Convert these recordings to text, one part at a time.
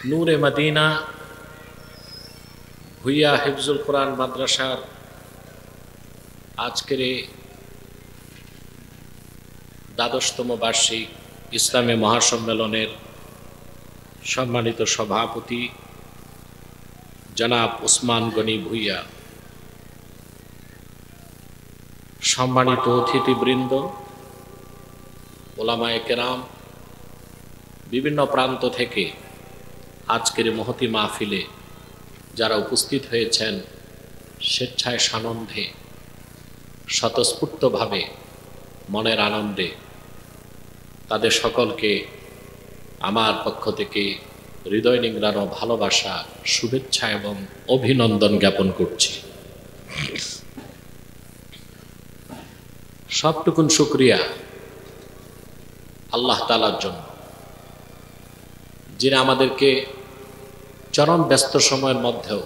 নূরে Medina Bhuiyan হিফজুল কোরআন মাদ্রাসার আজকের এই দ্বাদশতম বার্ষিক ইসলামী মহাসম্মেলনের সম্মানিত সভাপতি জনাব ওসমান গনি ভুইয়া, সম্মানিত অতিথিবৃন্দ, ওলামায়ে কেরাম, বিভিন্ন প্রান্ত থেকে আজকের মহতি মাহফিলে যারা উপস্থিত হয়েছেন, স্বেচ্ছায় সানন্দে স্বতঃস্ফূর্তভাবে মনের আনন্দে, তাদের সকলকে আমার পক্ষ থেকে হৃদয় নিংড়ানো ভালোবাসা, শুভেচ্ছা এবং অভিনন্দন জ্ঞাপন করছি। সবটুকুন শুকরিয়া আল্লাহ তাআলার জন্য, যিনি আমাদেরকে চরম ব্যস্ত সময়ের মধ্যেও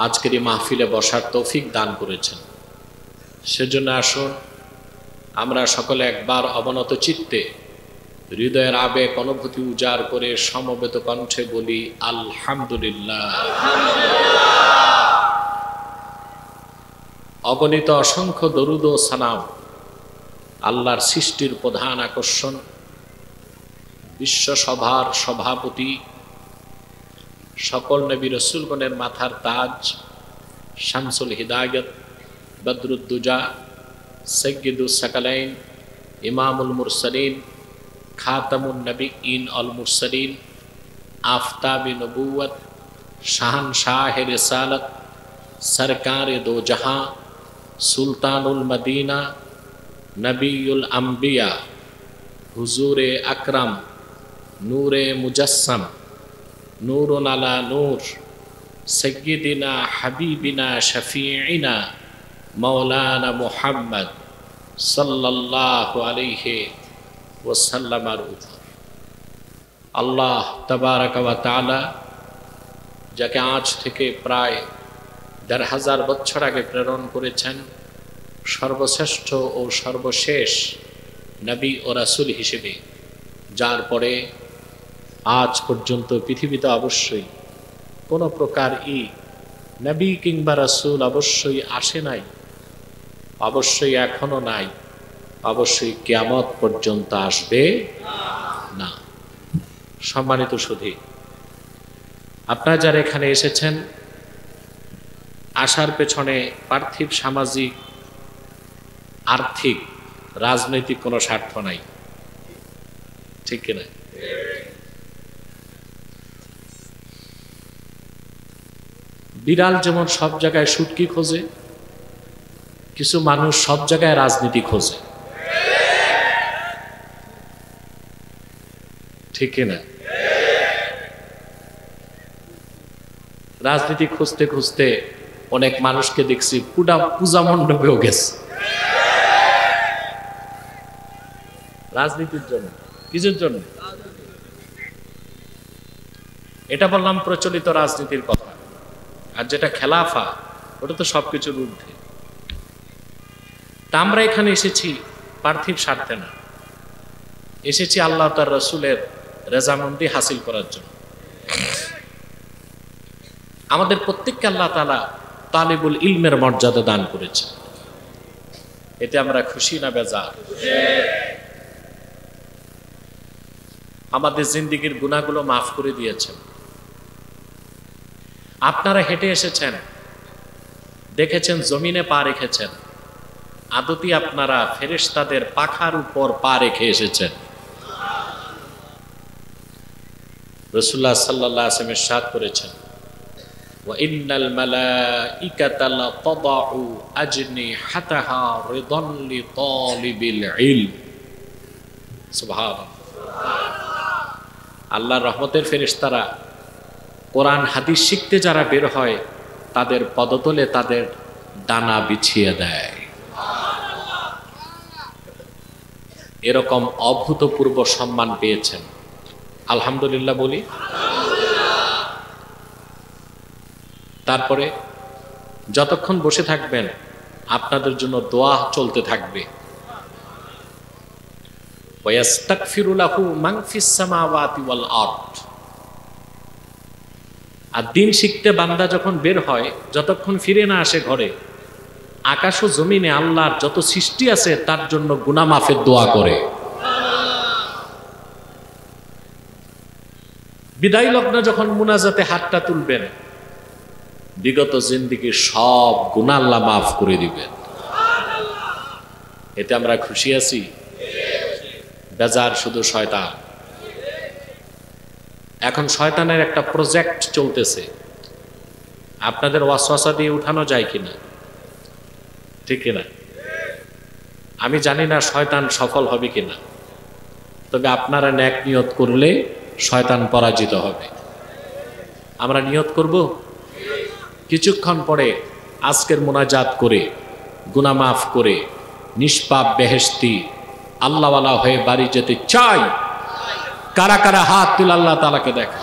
আজকের এই মাহফিলে বসার তৌফিক দান করেছেন। সেজন্য আসুন আমরা সকলে একবার অবনত চিত্তে হৃদয়ের আবেগ অনুভূতি উজাড় করে সমবেত কণ্ঠে বলি আলহামদুলিল্লাহ। অগণিত অসংখ্য দরুদ ও সালাম আল্লাহর সৃষ্টির প্রধান আকর্ষণ, বিশ্বসভার সভাপতি, সকল নবী রাসূলগণের মাথার তাজ, শামসুল হিদায়াত, বদরুদ্দুজা, সাইয়্যিদুস সাকালাইন, ইমামুল মুরসালিন, খাতামুন নবিয়্যিন আল মুরসালিন, আফতাবে নবুয়ত, শাহনশাহে রিসালাত, সরকারে দো জাহাঁ, সুলতানুল মদিনা, নবিয়ুল আম্বিয়া, হুজুরে আকরাম, নূরে মুজাসসাম, নূরুন আলা নূর, সাইয়্যিদিনা হাবিবিনা শফিঈনা মাওলানা মুহাম্মদ সাল্লাল্লাহু আলাইহি ওয়াসাল্লামের উপর আল্লাহ তাবারাকা ওয়া তাআলা যাকে আজ থেকে প্রায় ১৫০০ বছর আগে প্রেরণ করেছেন সর্বশ্রেষ্ঠ ও সর্বশেষ নবী ও রাসূল হিসেবে, যার পরে আজ পর্যন্ত পৃথিবীতে অবশ্যই কোনো প্রকার নবী কিংবা রাসূল অবশ্যই আসে নাই, অবশ্যই এখনো নাই, অবশ্যই কিয়ামত পর্যন্ত আসবে না। সম্মানিত সুধী, আপনারা যারা এখানে এসেছেন, আসার পেছনে পার্থিব, সামাজিক, আর্থিক, রাজনৈতিক কোনো স্বার্থ নাই, ঠিক কিনা? বিড়াল যেমন সব জায়গায় শুটকি খোঁজে, কিছু মানুষ সব জায়গায় রাজনীতি খোঁজে, ঠিক কিনা? রাজনীতি খুঁজতে খুঁজতে অনেক মানুষকে দেখছি পূজা মণ্ডপেও গেছে রাজনীতির জন্য। কিছুর জন্য? এটা বললাম প্রচলিত রাজনীতির কথা। আর যেটা খেলাফা, ওটা তো সবকিছুর ঊর্ধ্বে। তা আমরা এখানে এসেছি পার্থিব স্বার্থে না, এসেছি আল্লাহ তার রাসূলের রেজামন্দি হাসিল করার জন্য। আমাদের প্রত্যেককে আল্লাহ তাআলা তালিবুল ইলমের মর্যাদা দান করেছে, এতে আমরা খুশি না বেজার? আমাদের জিন্দেগির গুনাহগুলো মাফ করে দিয়েছেন। আপনারা হেঁটে এসেছেন, দেখেছেন, জমিনে পা রেখেছেন, আদতি আপনারা ফেরেশতাদের পাখার উপর পা রেখে এসেছেন। রাসূলুল্লাহ সাল্লাল্লাহু আলাইহি ওয়াসাল্লাম ইরশাদ করেছেন, ওয়া ইন্নাল মালাইকাতা লা তাদাউ আজনিহাতাহা রিদান লিতালিবিল ইলম। সুবহানাল্লাহ। আল্লাহর রহমতের ফেরেশতারা কোরআন হাদিস শিখতে যারা বের হয়, তাদের পদতলে তাদের ডানা বিছিয়ে দেয়। এরকম অভূতপূর্ব সম্মান পেয়েছেন, আলহামদুলিল্লাহ বলি। তারপরে যতক্ষণ বসে থাকবেন আপনাদের জন্য দোয়া চলতে থাকবে। ওয়াস্তাগফিরু লাহু মান ফিস সামাওয়াতি ওয়াল আরদ। আর দিন শিখতে বান্দা যখন বের হয়, যতক্ষণ ফিরে না আসে ঘরে, আকাশ ও জমিনে আল্লাহর যত সৃষ্টি আছে তার জন্য গুনাহ মাফের দোয়া করে। বিদায় লগ্নে যখন মুনাজাতে হাতটা তুলবেন, বিগত জিন্দেগীর সব গুনাহ আল্লাহ মাফ করে দিবেন। এতে আমরা খুশি আছি? বেজার শুধু শয়তান। এখন শয়তানের একটা প্রজেক্ট চলতেছে, আপনাদের ওয়াসওয়াসা দিয়ে উঠানো যায় কিনা, ঠিক কিনা? আমি জানি না শয়তান সফল হবে কিনা, তবে আপনারা নেক নিয়ত করলে শয়তান পরাজিত হবে। আমরা নিয়ত করব, কিছুক্ষণ পরে আজকের মোনাজাত করে গুনাহ মাফ করে নিষ্পাপ বেহেশতি আল্লাহওয়ালা হয়ে বাড়ি যেতে চাই। কারা কারা হাত তুলে আল্লাহ তাআলাকে দেখা।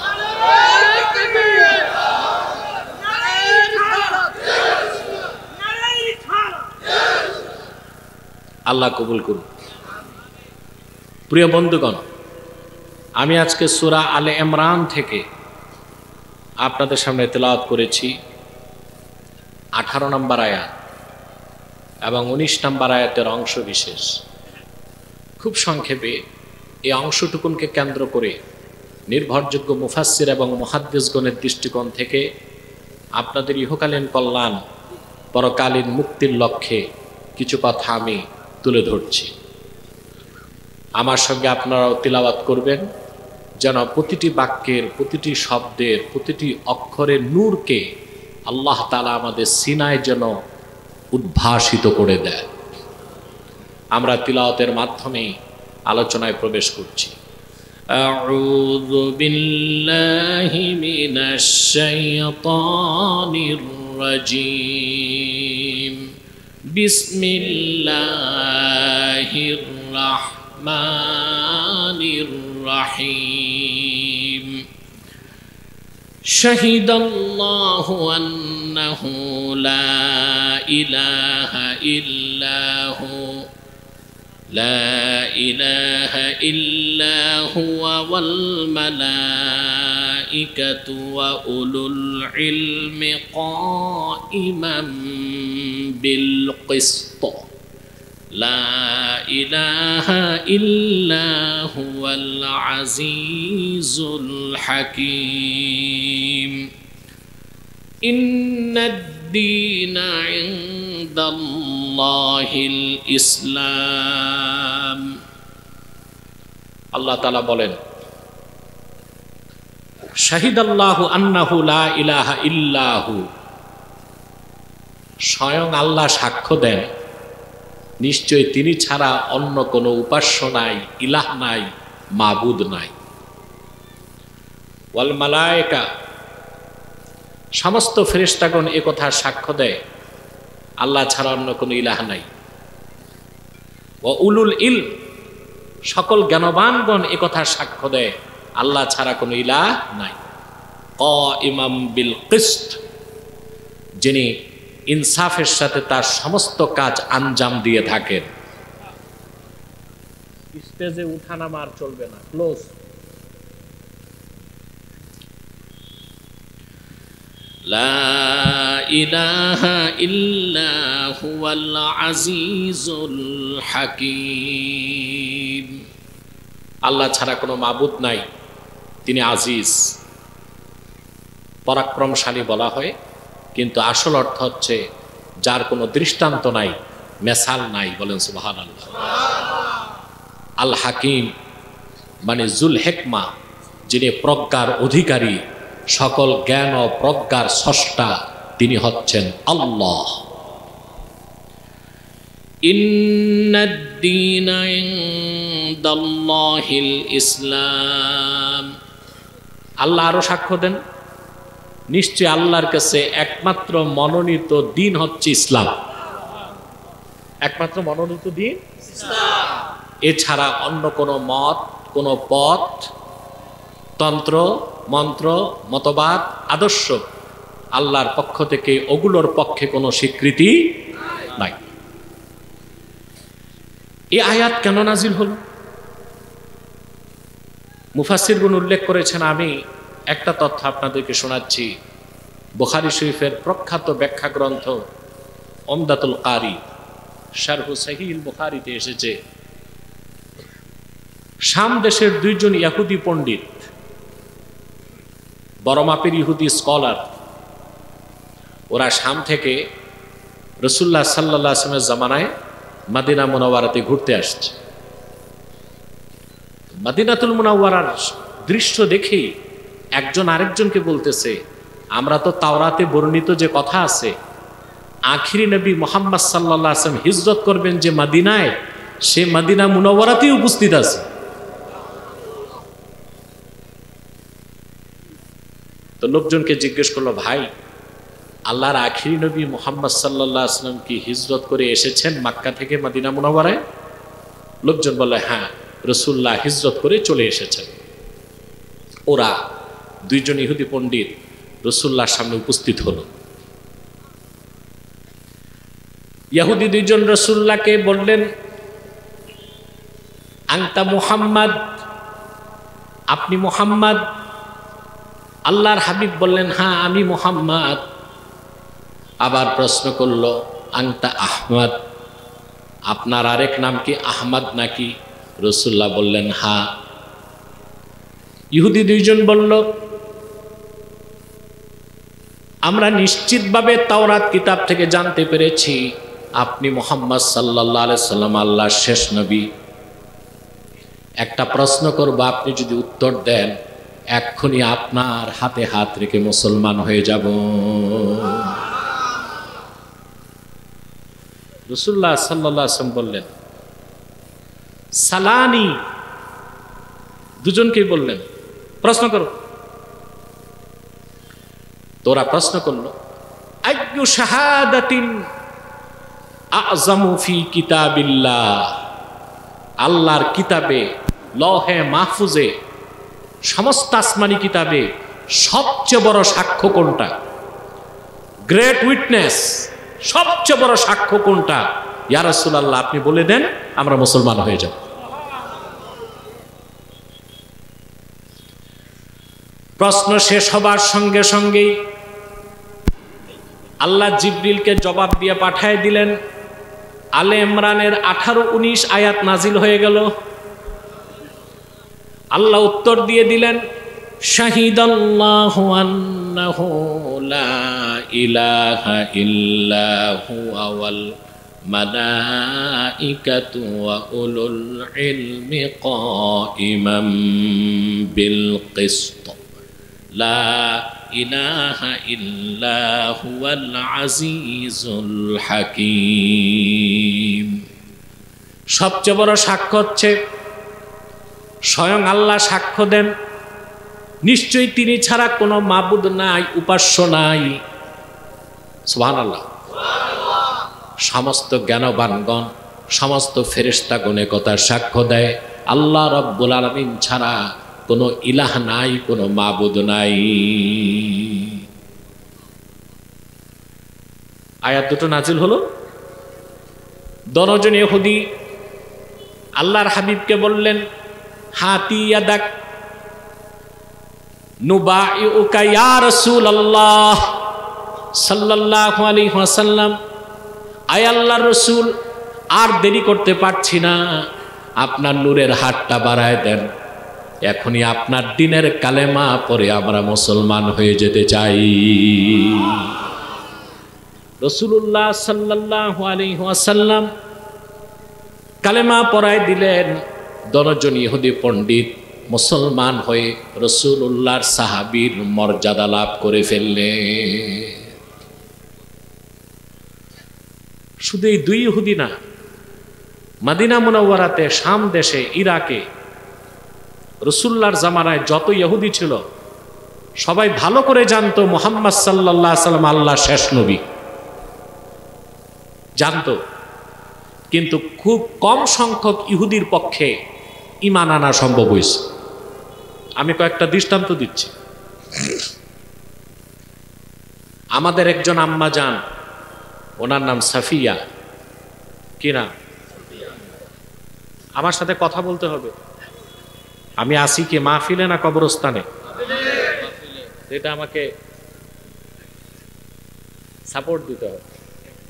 আল্লাহ কবুল করুন। প্রিয় বন্ধুগণ, আমি আজকে সূরা আলে ইমরান থেকে আপনাদের সামনে তেলাওয়াত করেছি 18 নম্বর আয়াত এবং 19 নম্বর আয়াতের অংশ বিশেষ। খুব সংক্ষেপে এই অংশটুকুনকে কেন্দ্র করে নির্ভরযোগ্য মুফাসসির এবং মুহাদ্দিসগণের দৃষ্টিকোণ থেকে আপনাদের ইহকালীন কল্যাণ, পরকালীন মুক্তির লক্ষ্যে কিছু কথা আমি তুলে ধরছি। আমার সঙ্গে আপনারাও তিলাওয়াত করবেন, যেন প্রতিটি বাক্যের, প্রতিটি শব্দের, প্রতিটি অক্ষরের নূরকে আল্লাহ তাআলা আমাদের সিনায় যেন উদ্ভাসিত করে দেয়। আমরা তিলাওয়াতের মাধ্যমে আলোচনায় প্রবেশ করছি। আউযু বিল্লাহি মিনাশ শাইতানির রাজীম। বিসমিল্লাহির রাহমানির রাহিম। শাহিদাল্লাহু আন্নাহু লা ইলাহা ইল্লাহু لا إله إلا هو والملائكة وأولو العلم قائما بالقسط لا إله إلا هو العزيز الحكيم إن الدين عند الله الإسلام। আল্লাহ তাআলা বলেন, শাহিদাল্লাহু আন্নাহু লা ইলাহা ইল্লাহু, স্বয়ং আল্লাহ সাক্ষ্য দেন নিশ্চয় তিনি ছাড়া অন্য কোনো উপাস্য নাই, ইলাহ নাই, মাবুদ নাই। ওয়াল মালায়েকা, সমস্ত ফেরেশতাগণ একথা সাক্ষ্য দেয় আল্লাহ ছাড়া অন্য কোনো ইলাহ নাই। ওয়া উলুল ইলম, সকল জ্ঞানবানগণ একথা সাক্ষ্য দেয় আল্লাহ ছাড়া কোনো ইলাহ নাই। কাইমাম বিল কিসত, যিনি ইনসাফের সাথে তার সমস্ত কাজ আঞ্জাম দিয়ে থাকেন। স্টেজে উঠানামা আর চলবে না, ক্লোজ। লা ইলাহা ইল্লা হুয়াল আজিজুল হাকীম, আল্লাহ ছাড়া কোনো মাবুদ নাই, তিনি আজিজ, পরাক্রমশালী বলা হয়, কিন্তু আসল অর্থ হচ্ছে যার কোনো দৃষ্টান্ত নাই, মেসাল নাই। বলেন সুবহানাল্লাহ। আল হাকিম মানে জুল হিকমা, যিনি প্রজ্ঞার অধিকারী, সকল জ্ঞান ও প্রজ্ঞার স্রষ্টা, তিনি হচ্ছেন আল্লাহ। ইন্নাদ-দীনা ইনদাল্লাহিল ইসলাম, আল্লাহ আরো সাক্ষ্য দেন নিশ্চয় আল্লাহর কাছে একমাত্র মনোনীত দিন হচ্ছে ইসলাম। একমাত্র মনোনীত দিন ইসলাম, এছাড়া অন্য কোনো মত, কোনো পথ, তন্ত্র, মন্ত্র, মতবাদ, আদর্শ আল্লাহর পক্ষ থেকে ওগুলোর পক্ষে কোনো স্বীকৃতি নাই। এই আয়াত কেন নাজিল হল? মুফাসসিরগণ উল্লেখ করেছেন, আমি একটা তথ্য আপনাদেরকে শোনাচ্ছি। বুখারী শরীফের প্রখ্যাত ব্যাখ্যা গ্রন্থ উমদাতুল কারি শারহু সহিহুল বুখারীতে এসেছে, শাম দেশের দুইজন ইহুদি পণ্ডিত, বড় মাপের ইহুদি স্কলার, ওরা শাম থেকে রাসূলুল্লাহ সাল্লাল্লাহু আলাইহি ওয়াসাল্লামের জামানায় মদিনা মুনাওয়ারাতে ঘুরতে আসছে। মদিনাতুল মুনাওয়ারার দৃশ্য দেখেই একজন আরেকজনকে বলতেছে, আমরা তো তাওরাতে বর্ণিত যে কথা আছে, আখিরি নবী মুহাম্মদ সাল্লাল্লাহু আলাইহি ওয়াসাল্লাম হিজরত করবেন যে মদিনায়, সে মদিনা মুনাওয়ারাতেই উপস্থিত আছে। তো লোকজনকে জিজ্ঞেস করলো, ভাই, আল্লাহর আখিরি নবী মুহাম্মদ সাল্লাল্লাহু আলাইহি ওয়াসাল্লাম কি হিজরত করে এসেছেন মক্কা থেকে মদিনা মুনাওয়ারায়? লোকজন বলে, হ্যাঁ, রাসূলুল্লাহ হিজরত করে চলে এসেছেন। ওরা দুইজন ইহুদি পণ্ডিত রাসূলুল্লাহর সামনে উপস্থিত হলো। ইহুদি দুইজন রাসূলুল্লাহকে বললেন, আনতা মুহাম্মদ, আপনি মুহাম্মদ? আল্লাহর হাবিব বললেন, হ্যাঁ, আমি মুহাম্মদ। আবার প্রশ্ন করলো, আনতা আহমদ, আপনার আরেক নাম কি আহমদ নাকি? রাসূলুল্লাহ বললেন, হ্যাঁ। ইহুদি দুইজন বলল, আমরা নিশ্চিতভাবে তাওরাত কিতাব থেকে জানতে পেরেছি আপনি মুহাম্মদ সাল্লাল্লাহু আলাইহি সাল্লাম আল্লাহর শেষ নবী। একটা প্রশ্ন করব, আপনি যদি উত্তর দেন এক্ষুনি আপনার হাতে হাত রেখে মুসলমান হয়ে যাব। রাসূলুল্লাহ সাল্লাল্লাহু আলাইহি ওয়াসাল্লাম বললেন, সালানি, দুজনকেই বললেন, প্রশ্ন করো। তোরা প্রশ্ন করলো, আইয়ু শাহাদাতিন আযমু ফি কিতাবিল্লাহ, আল্লাহর কিতাবে লৌহে মাহফুজে সমস্ত আসমানি কিতাবে সবচেয়ে বড় সাক্ষ্য কোনটা? গ্রেট উইটনেস, সবচেয়ে বড় সাক্ষ্য কোনটা? ইয়া রাসূলুল্লাহ, আপনি বলে দেন, আমরা মুসলমান হয়ে যাব। প্রশ্ন শেষ হবার সঙ্গে সঙ্গেই আল্লাহ জিবরিলকে জবাব দিয়ে পাঠিয়ে দিলেন। আলে ইমরানের 18-19 আয়াত নাজিল হয়ে গেল। আল্লাহ উত্তর দিয়ে দিলেন, শাহিদাল্লাহু আন্নাহু লা ইলাহা ইল্লা হুয়া ওয়াল মালাইকাতু ওয়া উলুল ইলমি কাইমান বিল কিসত লা ইলাহা ইল্লা হুয়াল আজিজুল হাকীম। সবচেয়ে বড় সাক্ষ্য হচ্ছে স্বয়ং আল্লাহ সাক্ষ্য দেন, নিশ্চয়ই তিনি ছাড়া কোনো মাবুদ নাই, উপাস্য নাই। সুবহানাল্লাহ। সমস্ত জ্ঞানবানগণ, সমস্ত ফেরেশতাগণ কথা সাক্ষ্য দেয়, আল্লাহ রাব্বুল আলামিন ছাড়া কোনো ইলাহ নাই, কোনো মাবুদ নাই। আয়াত দুটো নাজিল হলো। দনজন ইহুদি আল্লাহর হাবিবকে বললেন, হাতি ইয়াদাক নুবাইউকা ইয়া রাসূলুল্লাহ সাল্লাল্লাহু আলাইহি ওয়াসাল্লাম, আয় আল্লাহর রাসূল, আর দেরি করতে পারছি না, আপনার নূরের হাতটা বাড়ায় দেন, এখনই আপনার দিনের কালেমা পড়ে আমরা মুসলমান হয়ে যেতে চাই। রাসূলুল্লাহ সাল্লাল্লাহু আলাইহি ওয়াসাল্লাম কালেমা পড়ায় দিলেন। দনজন ইহুদি পণ্ডিত মুসলমান হয়ে রাসূলুল্লাহর সাহাবীর মর্যাদা লাভ করে ফেললেন। শুধু এই দুই ইহুদি না, মদিনা মুনাওয়ারাতে, শাম দেশে, ইরাকে রাসূলুল্লাহর জামানায় যত ইহুদি ছিল সবাই ভালো করে জানতো মুহাম্মদ সাল্লাল্লাহু আলাইহি ওয়াসাল্লাম আল্লাহর শেষ নবী, জানতো। কিন্তু খুব কম সংখ্যক ইহুদির পক্ষে ঈমান আনা সম্ভব হয়েছে। আমি কয়েকটা দৃষ্টান্ত দিচ্ছি। আমাদের একজন আম্মা যান, ওনার নাম সাফিয়া। কি নাম? আমার সাথে কথা বলতে হবে। আমি আসি কি মাহফিলে না কবরস্থানে? এটা আমাকে সাপোর্ট দিতে হবে,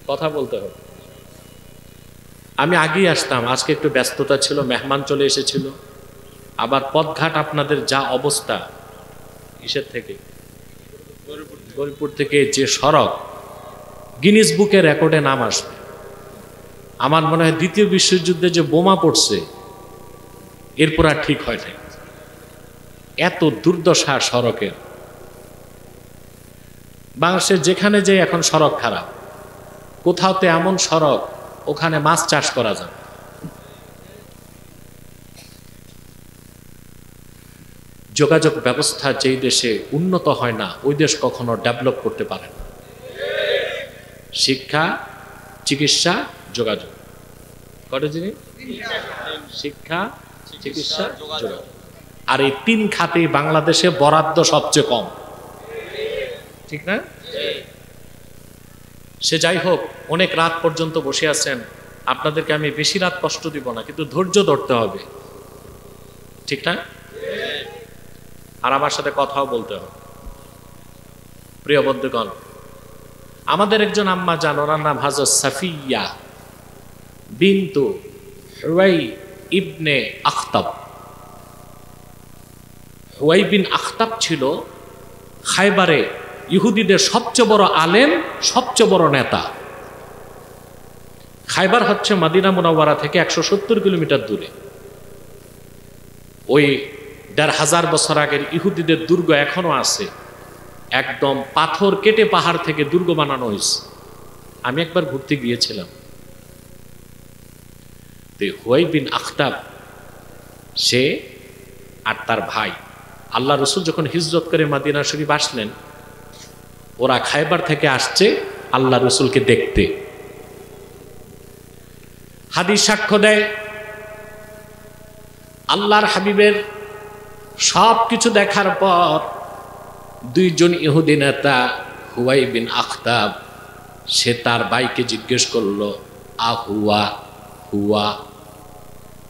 কথা বলতে হবে। আমি আগেই আসতাম, আজকে একটু ব্যস্ততা ছিল, মেহমান চলে এসেছিল। আবার পথঘাট আপনাদের যা অবস্থা, ইসের থেকে গরিপুর থেকে যে সড়ক, গিনিস বুকে রেকর্ডে নাম আসবে। আমার মনে হয় দ্বিতীয় বিশ্বযুদ্ধে যে বোমা পড়ছে এরপর আর ঠিক হয় না, এত দুর্দশা সড়কের। বাংলাদেশের যেখানে যে এখন সড়ক খারাপ, কোথাওতে এমন সড়ক ওখানে মাছ চাষ করা যাবে। যোগাযোগ ব্যবস্থা যেই দেশে উন্নত হয় না ওই দেশ কখনো ডেভেলপ করতে পারে না। শিক্ষা, চিকিৎসা, যোগাযোগ, কটা জিনিস? শিক্ষা, চিকিৎসা, যোগাযোগ। আর এই তিন খাতে বাংলাদেশে বরাদ্দ সবচেয়ে কম, ঠিক না? সে যাই হোক, অনেক রাত পর্যন্ত বসে আছেন, আপনাদেরকে আমি বেশি রাত কষ্ট দিব না, কিন্তু ধৈর্য ধরতে হবে, ঠিক না? আর আমার সাথে কথাও বলতে হবে। প্রিয় বন্ধুগণ, আমাদের একজন আম্মা জান, ওনার নাম হযরত সাফিয়া বিনতু হুয়াই ইবনে আখতাব। হুয়াই বিন আখতাব ছিল খায়বারে ইহুদিদের সবচেয়ে বড় আলেম, সবচেয়ে বড় নেতা। খায়বার হচ্ছে মদিনা মুনাওয়ারা থেকে 170 কিলোমিটার দূরে। ওই 1500 বছর আগের ইহুদিদের দুর্গ এখনো আছে, একদম পাথর কেটে পাহাড় থেকে দুর্গ বানানো হয়েছে। আমি একবার ঘুরতে গিয়েছিলাম। হুয়াই বিন আখতাব, সে আর তার ভাই, আল্লাহ রসুল যখন হিজরত করে মদিনা শরীফ আসলেন, ওরা খায়বার থেকে আসছে আল্লাহ রসুলকে দেখতে। হাদিস সাক্ষ্য দেয়, আল্লাহর হাবিবের সব কিছু দেখার পর দুইজন ইহুদি নেতা, হুয়াই বিন আখতাব, সে তার ভাইকে জিজ্ঞেস করলো, আহুয়া হুয়া,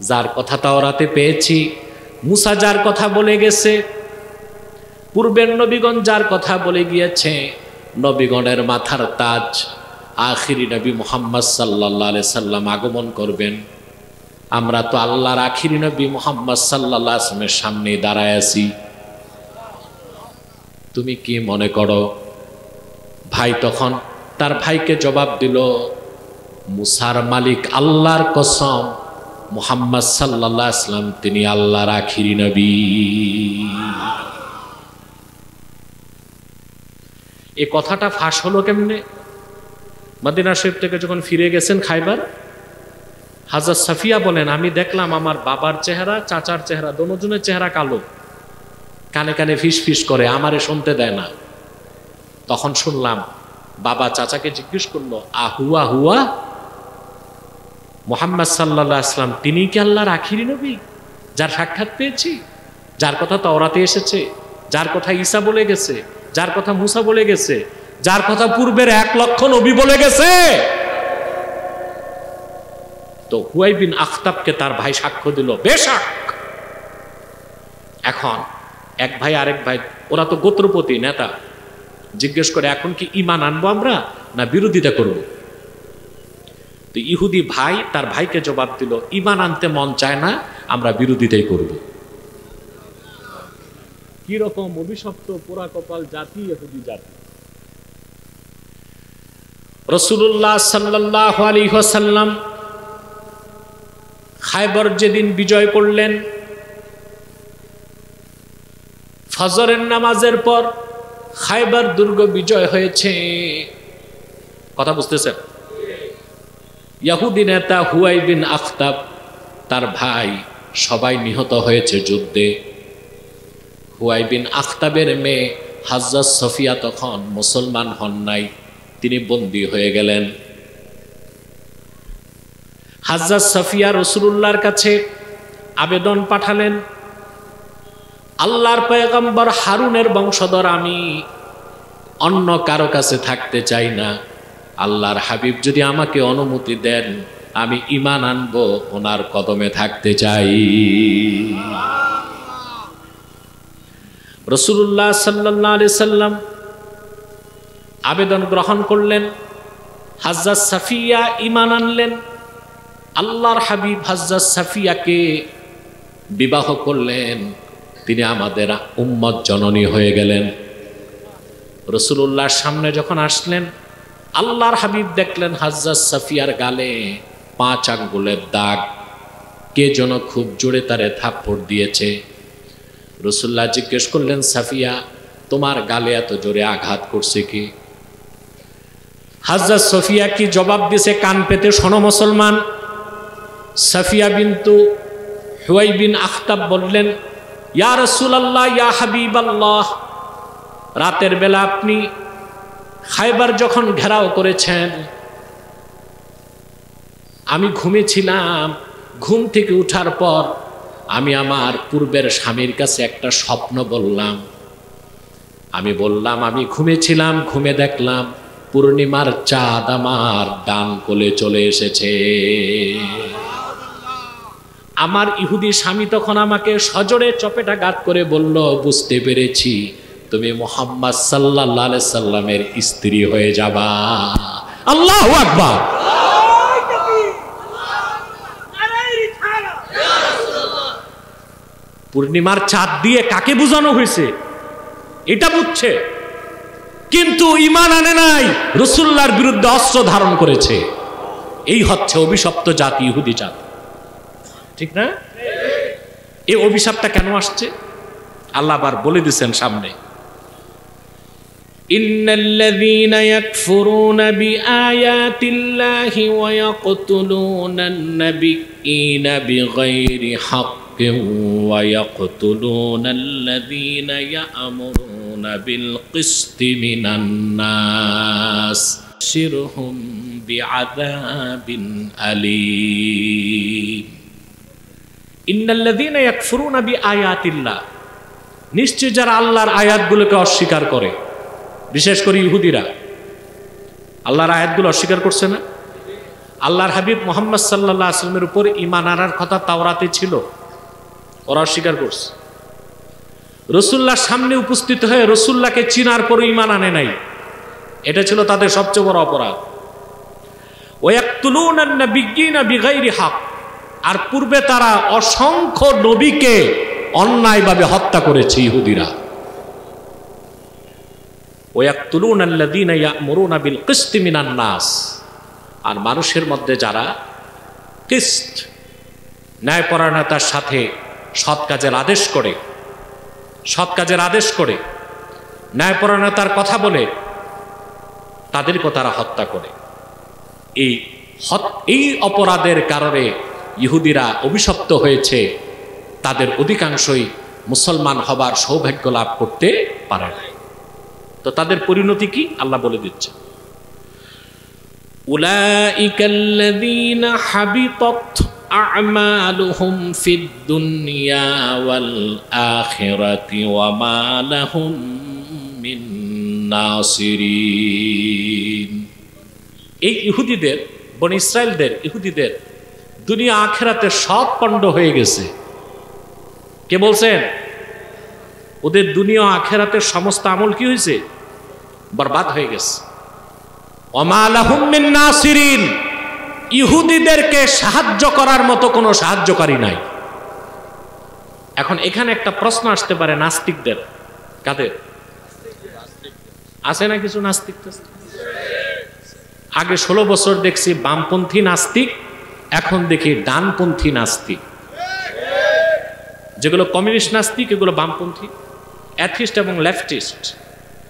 যার কথা তাওরাতে পেয়েছি, মুসা যার কথা বলে গেছে, পূর্বের নবীগণ যার কথা বলে গিয়েছে, নবীগণের মাথার তাজ আখিরি নবী মুহাম্মদ সাল্লাল্লাহু আলাইহি সাল্লাম আগমন করবেন। আমরা তো আল্লাহর আখিরি নবী মুহাম্মদ সাল্লাল্লাহু আলাইহি সাল্লামের সামনে দাঁড়ায় আছি, তুমি কি মনে করো? ভাই তখন তার ভাইকে জবাব দিল, মুসার মালিক আল্লাহর কসম, মুহাম্মদ সাল্লাল্লাহু আলাইহি সাল্লাম তিনি আল্লাহর আখিরি নবী। এই কথাটা ফাঁস হলো কেমনে? মদিনা শরীফ থেকে যখন ফিরে গেছেন খায়বার, হযরত সাফিয়া বলেন, আমি দেখলাম আমার বাবার চেহারা, চাচার চেহারা, দোনোজনের চেহারা কালো, কানে কানে ফিস ফিস করে, আমারে শুনতে দেয় না। তখন শুনলাম বাবা চাচাকে জিজ্ঞেস করলো, আহুয়া হুয়া, মুহাম্মদ সাল্লাল্লাহু আলাইহি সাল্লাম তিনি কি আল্লাহর আখিরি নবী, যার সাক্ষাৎ পেয়েছি, যার কথা তাওরাতে এসেছে, যার কথা ঈসা বলে গেছে, যার কথা মুসা বলে গেছে, যার কথা পূর্বের 1 লক্ষ নবী বলে গেছে? তো হুয়াই বিন আখতাবকে তার ভাই সাক্ষ্য দিল, বেশক। এখন এক ভাই আরেক ভাই, ওরা তো গোত্রপতি নেতা, জিজ্ঞেস করে, এখন কি ঈমান আনবো আমরা না বিরোধিতা করব? তো ইহুদি ভাই তার ভাইকে জবাব দিল, ঈমান আনতে মন চায় না, আমরা বিরোধিতাই করব। কি রকম অভিশপ্ত পোড়া কপাল জাতি ইহুদি জাতি! রাসূলুল্লাহ সাল্লাল্লাহু আলাইহি ওয়াসাল্লাম খায়বার যেদিন বিজয় করলেন, ফজরের নামাজের পর খায়বার দুর্গ বিজয় হয়েছে। কথা বুঝতেছেন? ইহুদি নেতা হুয়াই বিন আখতাব, তার ভাই, সবাই নিহত হয়েছে যুদ্ধে। হুয়াই বিন আখতাবের মেয়ে হযরত সফিয়া তখন মুসলমান হন নাই, তিনি বন্দী হয়ে গেলেন। হযরত সফিয়া রাসূলুল্লাহর কাছে আবেদন পাঠালেন, আল্লাহর পয়গম্বর হারুনের বংশধর আমি, অন্য কারো কাছে থাকতে চাই না। আল্লাহর হাবিব যদি আমাকে অনুমতি দেন, আমি ঈমান আনবো, ওনার কদমে থাকতে চাই। রাসূলুল্লাহ সাল্লাল্লাহু আলাইহি সাল্লাম আবেদন গ্রহণ করলেন, হযরত সাফিয়া ঈমান আনলেন, আল্লাহর হাবিব হযরত সাফিয়াকে বিবাহ করলেন, তিনি আমাদের উম্মত জননী হয়ে গেলেন। রাসূলুল্লাহর সামনে যখন আসলেন, আল্লাহর হাবিব দেখলেন হযরত সাফিয়ার গালে 5 আঙ্গুলের দাগ, কে যেন খুব জোরে তারে থাপ্পড় দিয়েছে। রাসূলুল্লাহ জিজ্ঞেস করলেন, সাফিয়া তোমার গালে এত জোরে আঘাত করছে কি? হযরত সাফিয়া কি জবাব দিয়েছে? কান পেতে শোনো মুসলমান। সাফিয়া বিনতু হুয়াই বিন আখতাব বললেন, ইয়া রাসূলুল্লাহ, ইয়া হাবিবাল্লাহ, রাতের বেলা আপনি খায়বার যখন ঘেরাও করেছেন, আমি ঘুমিয়েছিলাম। ঘুম থেকে উঠার পর আমি আমার পূর্বের স্বামীর কাছে একটা স্বপ্ন বললাম। আমি বললাম আমি ঘুমিয়েছিলাম, ঘুমে দেখলাম পূর্ণিমার চাঁদ আমার ডান কোলে চলে এসেছে। আমার ইহুদি স্বামী তখন আমাকে সজোরে চপেটাঘাত করে বলল, বুঝতে পেরেছি তুমি মুহাম্মদ সাল্লাল্লাহু আলাইহি সাল্লামের স্ত্রী হয়ে যাবা। আল্লাহু আকবার। পূর্ণিমার চাঁদ দিয়ে কাকে বোঝানো হয়েছে এটা বুঝছে, কিন্তু ঈমান আনে নাই, রাসূলুল্লাহর বিরুদ্ধে অস্ত্র ধারণ করেছে। এই হচ্ছে অভিশপ্ত জাতি, ইহুদি জাতি, ঠিক না? এই অভিশাপটা কেন আসছে আল্লাহ আবার বলে দিয়েছেন সামনে, ইন্নাল্লাযীনা ইয়াকফুরুনা বিআয়াতিল্লাহি ওয়া ইয়াকতুলুনান নাবিয়্যিনা বিগাইরি হাক্কিন ওয়া ইয়াকতুলুনাল্লাযীনা ইয়া'মুরুনা বিল কিসতি মিনান নাস শিরহুম বিআযাবিন আলীম। ইন্নাল্লাযীনা ইয়াকফুরুনা বিআয়াতিল্লাহ, নিশ্চয় যারা আল্লাহর আয়াতগুলোকে অস্বীকার করে, বিশেষ করে ইহুদিরা আল্লাহর আয়াতগুলো অস্বীকার করছে না। আল্লাহর হাবিব মুহাম্মদ সাল্লাল্লাহু আলাইহি ওয়াসাল্লামের উপর ঈমান আনার কথা তাওরাতে ছিল, ওরা অস্বীকার করছে। রাসূলুল্লাহর সামনে উপস্থিত হয়ে রাসূলুল্লাহকে চিনার পর ঈমান আনে নাই, এটা ছিল তাদের সবচেয়ে বড় অপরাধ। ওয়া ইয়াকতুলুনান নাবিয়্যিনা বিগাইরি হক, আর পূর্বে তারা অসংখ্য নবীকে অন্যায়ভাবে হত্যা করেছে ইহুদিরা। ওয়ায়াকতুলুনাল্লাযীনা ইয়া'মুরুনা বিল কিসতি মিনান নাস, আর মানুষের মধ্যে যারা কিসত ন্যায়পরায়ণতার সাথে সৎ কাজের আদেশ করে, সৎ কাজের আদেশ করে ন্যায়পরায়ণতার কথা বলে, তাদেরকে তারা হত্যা করে। এই অপরাধের কারণে ইহুদিরা অভিশপ্ত হয়েছে, তাদের অধিকাংশই মুসলমান হবার সৌভাগ্য লাভ করতে পারে না। তো তাদের পরিণতি কি আল্লাহ বলে দিচ্ছে, উলাইকাল্লাযীনা হাবিতাত আ'মালুহুম ফিদ দুনিয়া ওয়াল আখিরাতি ওয়া মা লাহুম মিন নাসিরিন। এই ইহুদিদের, বনি ইসরাইলদের, ইহুদিদের দুনিয়া আখিরাতে সব পণ্ড হয়ে গেছে। কে বলছেন? ওদের দুনিয়া আখিরাতের সমস্ত আমল কি হয়েছে? বরবাদ হয়ে গেছে। ওমা লাহুম মিন নাসিরিন, ইহুদিদেরকে সাহায্য করার মতো কোনো সাহায্যকারী নাই। এখন এখানে একটা প্রশ্ন আসতে পারে নাস্তিকদের, কাদের আছে না কিছু নাস্তিক? আগে 16 বছর দেখছি বামপন্থী নাস্তিক, এখন দেখি ডানপন্থী নাস্তিক। যেগুলো কমিউনিস্ট নাস্তিক এগুলো বামপন্থী, অ্যাথিস্ট এবং লেফটিস্ট।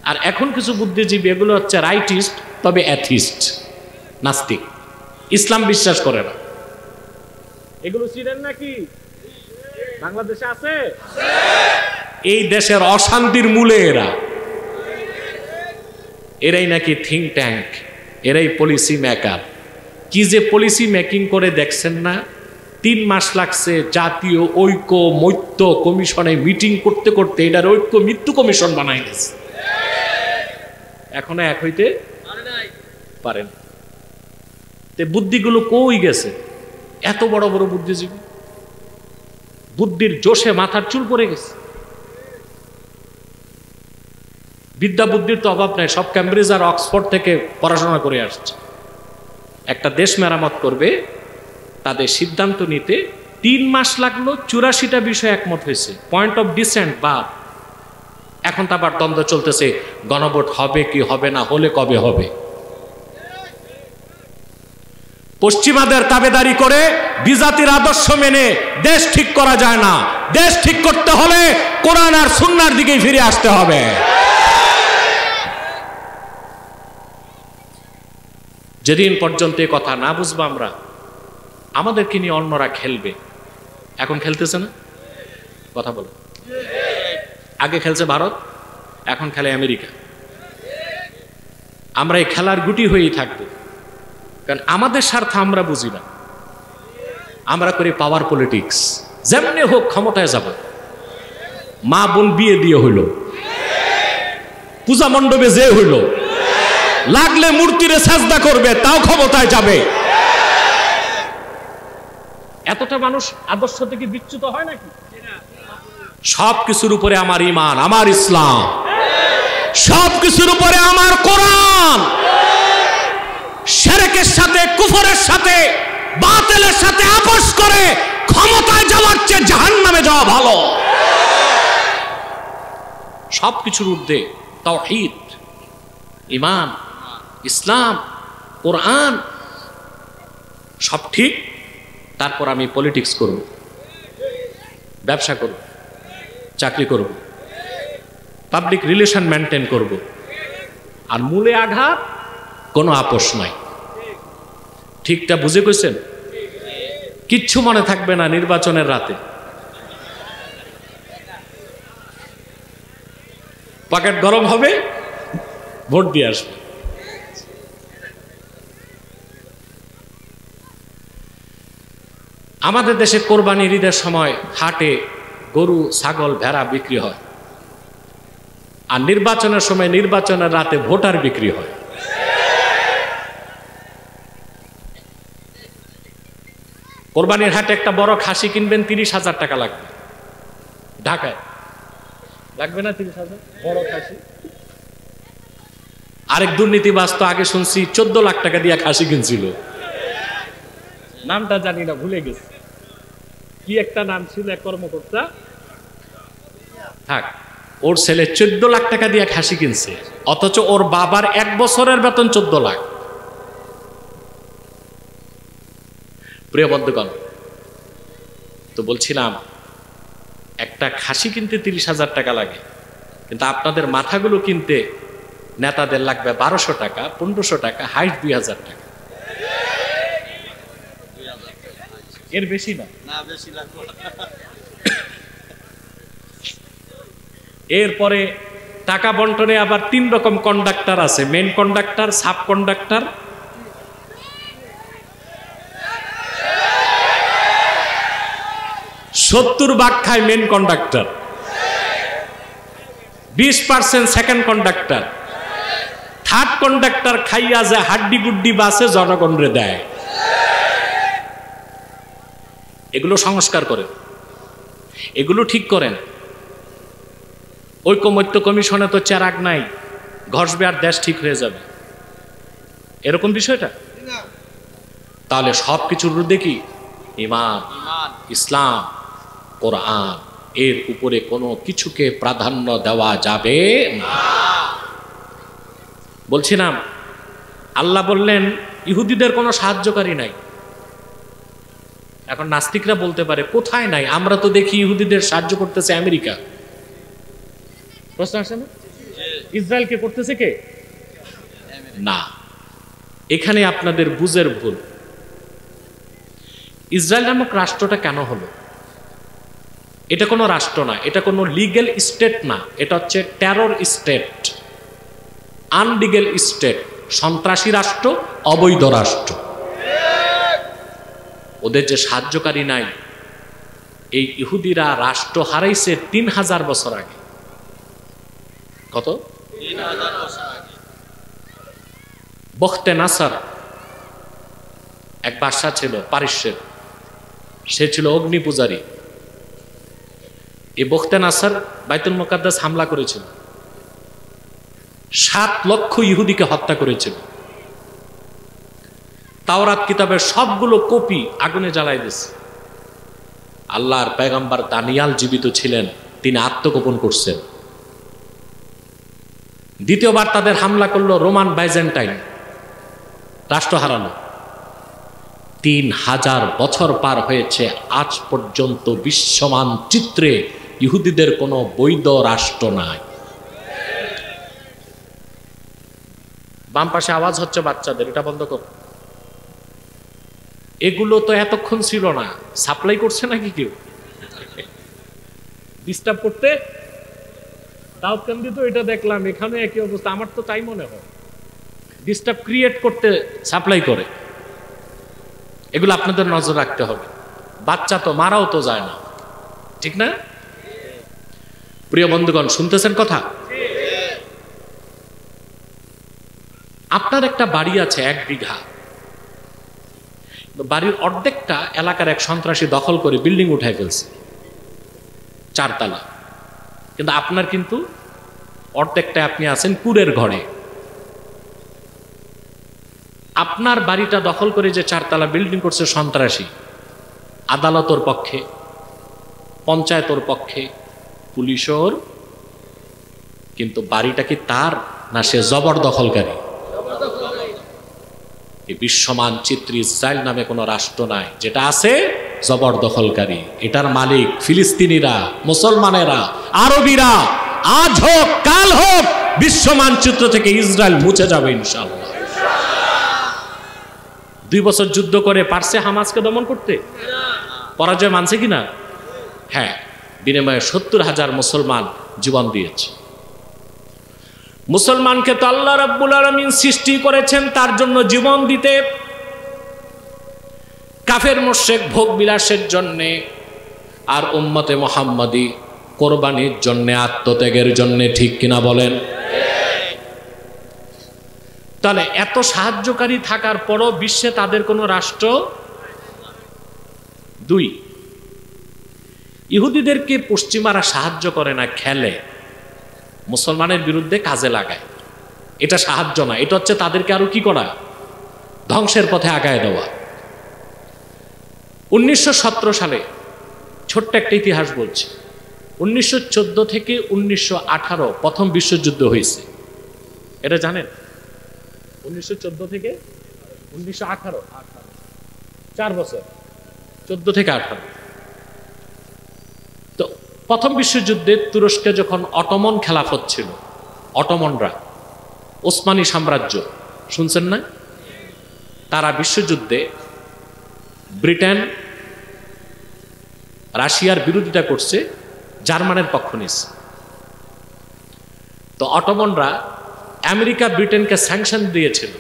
আর এখন কিছু বুদ্ধিজীবী এগুলো হচ্ছে রাইটিস্ট, তবে অ্যাথিস্ট, নাস্তিক, ইসলাম বিশ্বাস করে না। এগুলো ছিলেন নাকি বাংলাদেশে আছে? এই দেশের অশান্তির মূলে এরাই নাকি থিঙ্ক ট্যাঙ্ক, এরাই পলিসি মেকার। কি যে পলিসি মেকিং করে দেখছেন না? 3 মাস লাগছে জাতীয় ঐক্য মৈত্য কমিশনে মিটিং করতে করতে এটার ঐক্য মৃত্যু কমিশন বানাই গেছে, এখনো এক হইতে পারেন। বুদ্ধিগুলো কই গেছে? এত বড় বড় বুদ্ধিজীবী, বুদ্ধির জোশে মাথার চুল পড়ে গেছে। বিদ্যা বুদ্ধির তো অভাব নাই, সব ক্যামব্রিজ আর অক্সফোর্ড থেকে পড়াশোনা করে আসছে। একটা দেশ মেরামত করবে, তাদের সিদ্ধান্ত নিতে 3 মাস লাগলো, 84টা বিষয় একমত হয়েছে। পয়েন্ট অফ ডিসেন্ট বা এখন তো আবার দ্বন্দ্ব চলতেছে, গণভোট হবে কি হবে না, হলে কবে হবে। পশ্চিমাদের তাবেদারি করে বিজাতির আদর্শ মেনে দেশ ঠিক করা যায় না। দেশ ঠিক করতে হলে কোরআন আর সুন্নাহর দিকে ফিরে আসতে হবে। যেদিন পর্যন্ত এই কথা না বুঝবো আমরা, আমাদেরকে নিয়ে অন্যরা খেলবে। এখন খেলতেছে না? কথা বলো। আগে খেলছে ভারত, এখন খেলে আমেরিকা। আমরা এই খেলার গুটি হয়েই থাকবো, কারণ আমাদের স্বার্থ আমরা বুঝি না। আমরা করি পাওয়ার পলিটিক্স, যেমনি হোক ক্ষমতায় যাব। মা বোন বিয়ে দিয়ে হইল, পূজা মণ্ডপে যে হইল, লাগলে মূর্তিরে সাজদা করবে, তাও ক্ষমতায় যাবে। এতটা মানুষ আদর্শ থেকে বিচ্যুত হয় নাকি? সব কিছুর উপরে আমার ঈমান, আমার ইসলাম, সব কিছুর উপরে আমার কোরআন। শিরকের সাথে, কুফরের সাথে, বাতিলের সাথে আপোষ করে ক্ষমতায় যাওয়ার চেয়ে জাহান্নামে যাওয়া ভালো। সবকিছুর ঊর্ধ্বে তাওহীদ, ঈমান, ইসলাম, কোরআন সব ঠিক। তারপর আমি পলিটিক্স করব, ব্যবসা করব, চাকরি করব, পাবলিক রিলেশন মেনটেন করব, আর মূলে আঘাত, কোনো আপোষ নাই। ঠিকটা বুঝে কইছেন? কিচ্ছু মনে থাকবে না নির্বাচনের রাতে। পকেট গরম হবে, ভোট দিয়ে আসবে। আমাদের দেশে কোরবানির ঈদের সময় হাটে গরু, ছাগল, ভেড়া বিক্রি হয়, আর নির্বাচনের সময়, নির্বাচনের রাতে ভোটার বিক্রি হয়। কোরবানির হাটে একটা বড় খাসি কিনবেন, 30,000 টাকা লাগবে। ঢাকায় লাগবে না 30,000 বড় খাসি? আরেক দুর্নীতিবাজ তো আগে শুনছি 14 লাখ টাকা দিয়ে খাসি কিনছিল, নামটা জানি না, ভুলে গেছি। কি একটা নাম ছিল, এক কর্মকর্তা, থাক, ওর ছেলে 14 লাখ টাকা দিয়ে খাসি কিনছে, অথচ ওর বাবার 1 বছরের বেতন 14 লাখ। প্রিয় বন্ধুগণ, তো বলছিলাম একটা খাসি কিনতে 30,000 টাকা লাগে, কিন্তু আপনাদের মাথাগুলো কিনতে নেতাদের লাগবে 1200 টাকা, 1500 টাকা, হাইট 2000 টাকা। এর বেশি না। এরপরে টাকা বন্টনে আবার 3 রকম কন্ডাক্টর আছে, মেন কন্ডাক্টর, সাব কন্ডাক্টর। সত্তর ভাগ খায় main conductor, 20% second conductor, third conductor খাইয়া যায় হাড্ডি গুড্ডি বাসে জনগণরে দেয়। এগুলো সংস্কার করেন, এগুলো ঠিক করেন। ঐকমত্য কমিশনে তো চেরাগ নাই, ঘষবে আর দেশ ঠিক হয়ে যাবে, এরকম বিষয়টা। তাহলে সব কিছুর ঊর্ধ্বে কি? ঈমান, ইসলাম, কোরআন। এর উপরে কোনো কিছুকে প্রাধান্য দেওয়া যাবে না। বলছিলাম আল্লাহ বললেন ইহুদিদের কোনো সাহায্যকারী নাই। এখন নাস্তিকরা বলতে পারে কোথায় নাই? আমরা তো দেখি ইহুদিদের সাহায্য করতেছে আমেরিকা। প্রশ্ন আসে না? ইসরায়েলকে করতেছে কে? না, এখানে আপনাদের বুঝের ভুল। ইসরায়েল নামক রাষ্ট্রটা কেন হলো? এটা কোনো রাষ্ট্র না, এটা কোনো লিগ্যাল স্টেট না, এটা হচ্ছে টেরর স্টেট, আনলিগ্যাল স্টেট, সন্ত্রাসী রাষ্ট্র, অবৈধ রাষ্ট্র। ওদের যে সাহায্যকারী নাই, এই ইহুদিরা রাষ্ট্র হারাইছে 3000 বছর আগে। কত? 3000 বছর আগে। বখতে নাসার এক বাদশা ছিল পারস্যের, সে ছিল অগ্নি পূজারী। এই বখতে নাসার বাইতুল মুকাদ্দাস হামলা করেছিল। 7 লক্ষ ইহুদিকে হত্যা করেছিল। তাওরাত কিতাবের সবগুলো কপি আগুনে জ্বালাই দিয়েছে। আল্লাহর পয়গম্বর দানিয়াল জীবিত ছিলেন, তিনি আত্মগোপন করছেন। দ্বিতীয়বার তাদের হামলা করলো রোমান বাইজেন্টাইন, রাষ্ট্র হারালো। 3000 বছর পার হয়েছে, আজ পর্যন্ত বিশ্ব মানচিত্রে ইহুদিদের কোনো বৈধ রাষ্ট্র নাই। বাম পাশে আওয়াজ হচ্ছে বাচ্চাদের, এটা বন্ধ কর। এগুলো তো এতক্ষণ ছিল না, সাপ্লাই করছে নাকি কেউ ডিস্টার্ব করতে? দাউদকান্দি তো এটা দেখলাম, এখানে একই অবস্থা। আমার তো তাই মনে হয়, ডিস্টার্ব ক্রিয়েট করতে সাপ্লাই করে। এগুলো আপনাদের নজর রাখতে হবে। বাচ্চা তো মারাও তো যায় না, ঠিক না? প্রিয় বন্ধুগণ, শুনতেছেন কথা? আপনার একটা বাড়ি আছে 1 বিঘা, বাড়ির অর্ধেকটা এলাকার এক সন্ত্রাসী দখল করে বিল্ডিং উঠায় ফেলছে, 4 তলা। কিন্তু আপনার কিন্তু অর্ধেকটা আপনি আছেন কুড়ের ঘরে। আপনার বাড়িটা দখল করে যে 4 তলা বিল্ডিং করছে সন্ত্রাসী, আদালতের পক্ষে, পঞ্চায়েতের পক্ষে, পুলিশের, কিন্তু বাড়িটা কি তার না সে জবরদখলকারী? এই বিশ্ব মানচিত্রে ইসরায়েল নামে কোনো রাষ্ট্র নাই, যেটা আছে জবরদখলকারী। এটার মালিক ফিলিস্তিনিরা, মুসলমানেরা, আরবিরা। আজ হোক কাল হোক বিশ্ব মানচিত্র থেকে ইসরায়েল মুছে যাবে ইনশাআল্লাহ। 2 বছর যুদ্ধ করে পারছে হামাসকে দমন করতে? পরাজয় মানছে কিনা? হ্যাঁ, বিনিময়ে 70,000 মুসলমান জীবন দিয়েছে। মুসলমানকে তো আল্লাহ রাব্বুল আলামিন সৃষ্টি করেছেন তার জন্য জীবন দিতে, কাফের মুশরিক ভোগ বিলাসের জন্যে, আর উম্মতে মুহাম্মাদি কোরবানির জন্যে, আত্মত্যাগের জন্যে। ঠিক কিনা বলেন? তাহলে এত সাহায্যকারী থাকার পরও বিশ্বে তাদের কোনো রাষ্ট্র? 2, ইহুদিদেরকে পশ্চিমারা সাহায্য করে না, খেলে, মুসলমানের বিরুদ্ধে কাজে লাগায়। এটা সাহায্য না, এটা হচ্ছে তাদেরকে আরো কি করা? ধ্বংসের পথে আগায় দেওয়া। 1917 সালে, ছোট্ট একটা ইতিহাস বলছি, 1914 থেকে 1918 প্রথম বিশ্বযুদ্ধ হয়েছে। এটা জানেন? 1914 থেকে 1918, 4 বছর, 14 থেকে 18। তো প্রথম বিশ্বযুদ্ধে তুরস্কে যখন অটোমন খেলাফত ছিল, অটোমনরা, ওসমানী সাম্রাজ্য, শুনছেন না? তারা বিশ্বযুদ্ধে ব্রিটেন, রাশিয়ার বিরোধিতা করছে, জার্মানের পক্ষ নিচ্ছে। তো অটোমনরা আমেরিকা ব্রিটেনকে স্যাংশন দিয়েছিল,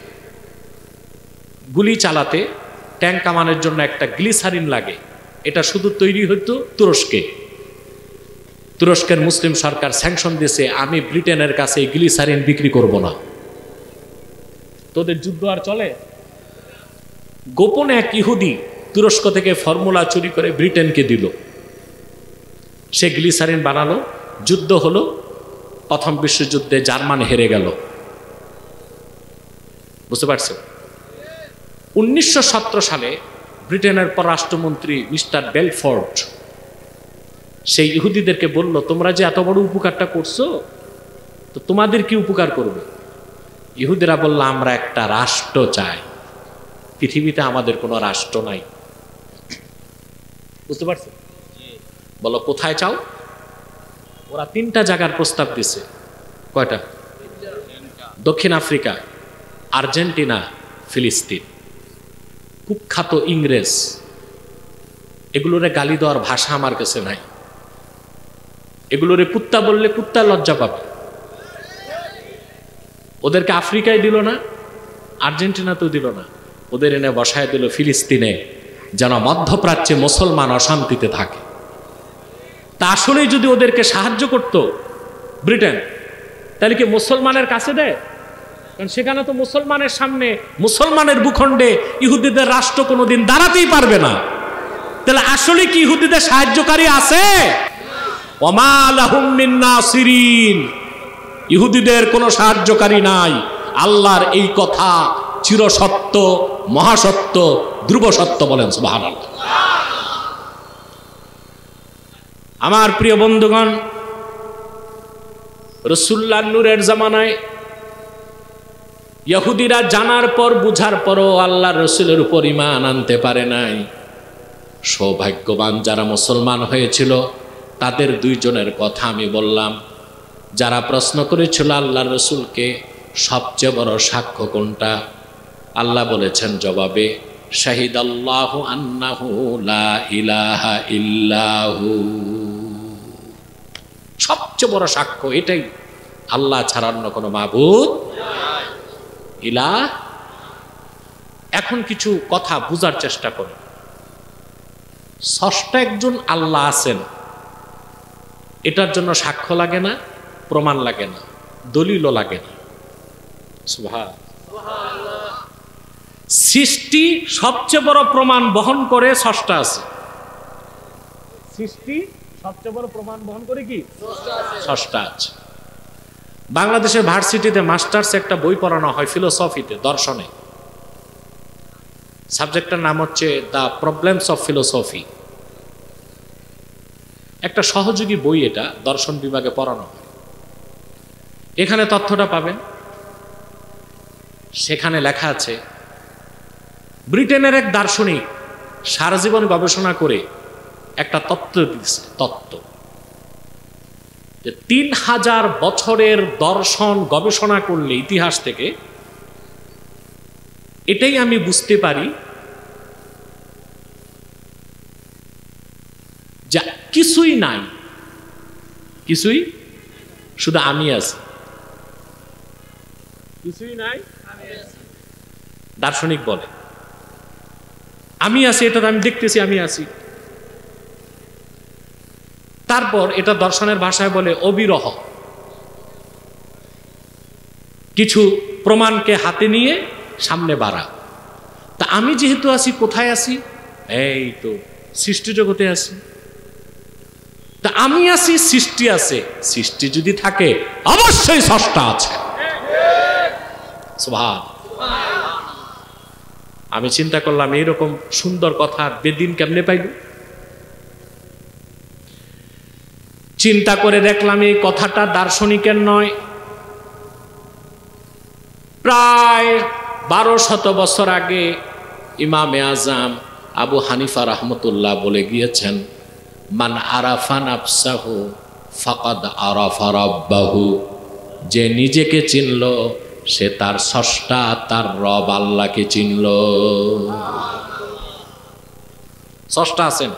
গুলি চালাতে ট্যাঙ্ক কামানের জন্য একটা গ্লিসারিন লাগে, এটা শুধু তৈরি হতো তুরস্কে। তুরস্কের মুসলিম সরকার স্যাংশন দিয়েছে, আমি ব্রিটেনের কাছে এই গ্লিসারিন বিক্রি করব না। তোদের যুদ্ধ আর চলে? গোপনে এক ইহুদি তুরস্ক থেকে ফর্মুলা চুরি করে ব্রিটেনকে দিল, সে গ্লিসারিন বানালো, যুদ্ধ হলো। প্রথম বিশ্বযুদ্ধে জার্মান হেরে গেল। বুঝতে পারছো? 1917 সালে ব্রিটেনের পররাষ্ট্রমন্ত্রী মিস্টার বেলফোর্ড সেই ইহুদিদেরকে বলল, তোমরা যে এত বড় উপকারটা করছো, তো তোমাদের কি উপকার করবে? ইহুদিরা বলল, আমরা একটা রাষ্ট্র চাই, পৃথিবীতে আমাদের কোনো রাষ্ট্র নাই। বুঝতে পারছো? বলো কোথায় চাও? ওরা 3টা জায়গার প্রস্তাব দিছে। কয়টা? দক্ষিণ আফ্রিকা, আর্জেন্টিনা, ফিলিস্তিন। কুখ্যাত ইংরেজ, এগুলোরে গালি দেওয়ার ভাষা আমার কাছে নাই। এগুলোরে কুত্তা বললে কুত্তা লজ্জা পাবে। ওদেরকে আফ্রিকায় দিল না, আর্জেন্টিনাতেও দিল না, ওদের এনে বসায় দিল ফিলিস্তিনে, যেন মধ্যপ্রাচ্যে মুসলমান অশান্তিতে থাকে। তা আসলেই যদি ওদেরকে সাহায্য করত ব্রিটেন, তাহলে কি মুসলমানের কাছে দেয়? কারণ সেখানে তো মুসলমানের সামনে, মুসলমানের ভূখণ্ডে ইহুদিদের রাষ্ট্র কোনোদিন দাঁড়াতেই পারবে না। তাহলে আসলে কি ইহুদিদের সাহায্যকারী আছে? ওমা লাহুম মিন নাসিরিন। ইহুদিদের কোনো সাহায্যকারী নাই। আল্লাহর এই কথা চিরসত্য, মহাসত্য, ধ্রুব সত্য। বলেন সুবহানাল্লাহ। আমার প্রিয় বন্ধুগণ, রাসূলুল্লাহ নূরের জামানায় ইহুদিরা জানার পর বুঝার পরও আল্লাহর রাসূলের উপর ঈমান আনতে পারে নাই। সৌভাগ্যবান যারা মুসলমান হয়েছিল তাদের দুইজনের কথা আমি বললাম। যারা প্রশ্ন করেছিল আল্লাহর রাসূলকে সবচেয়ে বড় সাক্ষ্য কোনটা, আল্লাহ বলেছেন জবাবে, শাহিদাল্লাহু আন্নাহু লা ইলাহা ইল্লাহু। সবচেয়ে বড় সাক্ষ্য এটাই, আল্লাহ ছাড়া অন্য কোনো মাবুদ ইলাহ। এখন কিছু কথা বুঝার চেষ্টা করি। স্রষ্টা একজন আল্লাহ আছেন, এটার জন্য সাক্ষ্য লাগে না, প্রমাণ লাগে না, দলিলও লাগে না। সুবহানাল্লাহ। সৃষ্টি সবচেয়ে বড় প্রমাণ বহন করে স্রষ্টা আছে। সৃষ্টি সবচেয়ে বড় প্রমাণ বহন করে কি? স্রষ্টা আছে। বাংলাদেশের ভার্সিটিতে মাস্টার্স একটা বই পড়ানো হয় ফিলোসফিতে, দর্শনে। সাবজেক্টটার নাম হচ্ছে দ্য প্রবলেমস অফ ফিলোসফি। একটা সহযোগী বই, এটা দর্শন বিভাগে পড়ানো হয়। এখানে তথ্যটা পাবেন। সেখানে লেখা আছে ব্রিটেনের এক দার্শনিক সারা জীবন গবেষণা করে একটা তত্ত্ব দিচ্ছে। তত্ত্ব যে 3000 বছরের দর্শন গবেষণা করলে ইতিহাস থেকে এটাই আমি বুঝতে পারি যা কিছুই নাই, কিছুই, শুধু আমি আছি। কিছুই নাই, দার্শনিক বলে আমি আছি, এটা আমি দেখতেছি, আমি আছি। তারপর এটা দর্শনের ভাষায় বলে অবিরহ, কিছু প্রমাণকে হাতে নিয়ে সামনে বাড়া। তা আমি যেহেতু আছি, কোথায় আছি? এই তো সৃষ্টি জগতে আছি। তা আমি আছি, সৃষ্টি আছে। সৃষ্টি যদি থাকে অবশ্যই স্রষ্টা আছে। সুবহানাল্লাহ। আমি চিন্তা করলাম এইরকম সুন্দর কথা বেদিন কেমনে পাইব। চিন্তা করে দেখলাম এই কথাটা দার্শনিকের নয়, প্রায় 1200 বছর আগে ইমামে আজম আবু হানিফা রাহমাতুল্লাহ বলে গিয়েছেন, মান আরাফা নাফসাহু ফাকাদ আরাফা রাব্বাহু। যে নিজেকে চিনল সে তার স্রষ্টা, তার রব আল্লাহকে চিনল। স্রষ্টা আছেন,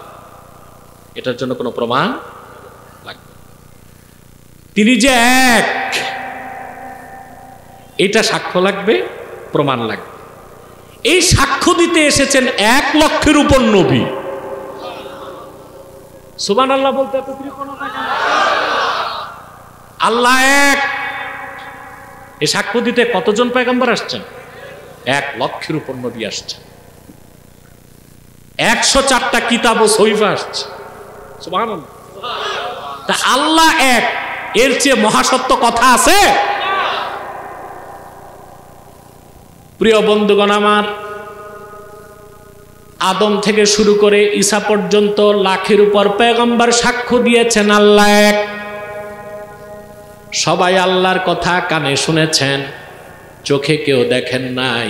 এটার জন্য কোনো প্রমাণ লাগবে। তিনি যে এক, এটা সাক্ষ্য লাগবে, প্রমাণ লাগবে। এই সাক্ষ্য দিতে এসেছেন 1 লক্ষের উপর নবী। সুবহানাল্লাহ বলতে এত কৃপণতা কেন? আল্লাহ এক, এই সাক্ষ্য দিতে কতজন পয়গম্বর আসছেন? 1 লক্ষের উপর নবী আসছেন। 104টা কিতাব ও সহিফা আসছে। সুবহানাল্লাহ। তা আল্লাহ এক, এর চেয়ে মহাসত্য কথা আছে? প্রিয় বন্ধুগণ আমার, আদম থেকে শুরু করে ঈসা পর্যন্ত লাখের উপর পয়গম্বর সাক্ষ্য দিয়েছেন আল্লাহ এক। সবাই আল্লাহর কথা কানে শুনেছেন, চোখে কেউ দেখেন নাই।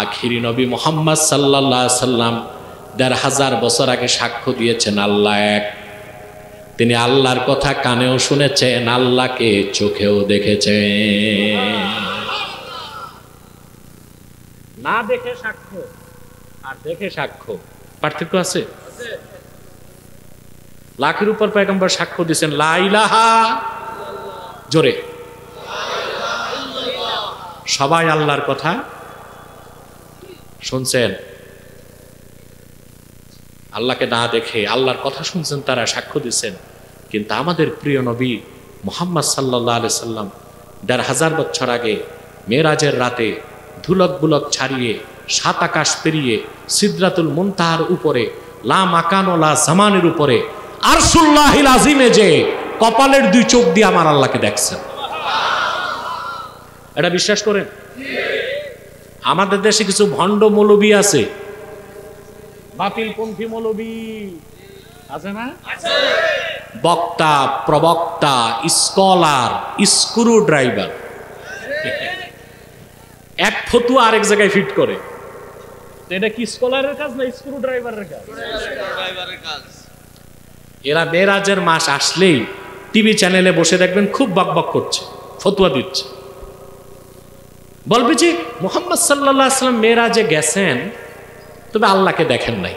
আখিরি নবী মুহাম্মদ সাল্লাল্লাহু আলাইহি সাল্লাম 1500 বছর আগে সাক্ষ্য দিয়েছেন আল্লাহ এক। তিনি আল্লাহর কথা কানেও শুনেছেন, আল্লাহকে চোখেও দেখেছেন। না দেখে সাক্ষ্য আর দেখে সাক্ষ্য পার্থক্য আছে? লাখের উপর পয়গম্বর সাক্ষ্য দিয়েছেন লা ইলাহা, জোরে, সবাই আল্লাহর কথা শুনছেন। আল্লাহকে না দেখে আল্লাহর কথা শুনছেন, তারা সাক্ষ্য দিচ্ছেন। কিন্তু আমাদের প্রিয় নবী মুহাম্মদ সাল্লাল্লাহু আলাইহি সাল্লাম 1500 বছর আগে মেরাজের রাতে ধুলক বুলক ছাড়িয়ে 7 আকাশ পেরিয়ে সিদরাতুল মুনতাহার উপরে, লা মাকান ও লা জামানের উপরে, আরশুল্লাহিল আজিমে যে কপালের 2 চোখ দিয়ে আমার আল্লাহকে দেখছেন। এটা বিশ্বাস করেন? আমাদের দেশে কিছু ভণ্ড মৌলবী আছে, বাতিলপন্থী মৌলবী আছে না? বক্তা, প্রবক্তা, স্কলার, স্ক্রু ড্রাইভার, এক ফতুয়া আরেক জায়গায় ফিট করে। এটা কি স্কলারের কাজ না স্ক্রু ড্রাইভারের কাজ? এরা মেরাজের মাস আসলেই টিভি চ্যানেলে বসে দেখবেন খুব বকবক করছে, ফতুয়া দিচ্ছে। বলবে যে মুহাম্মদ সাল্লাল্লাহু আলাইহি ওয়াসাল্লাম মেরাজে গেছেন, তবে আল্লাহকে দেখেন নাই।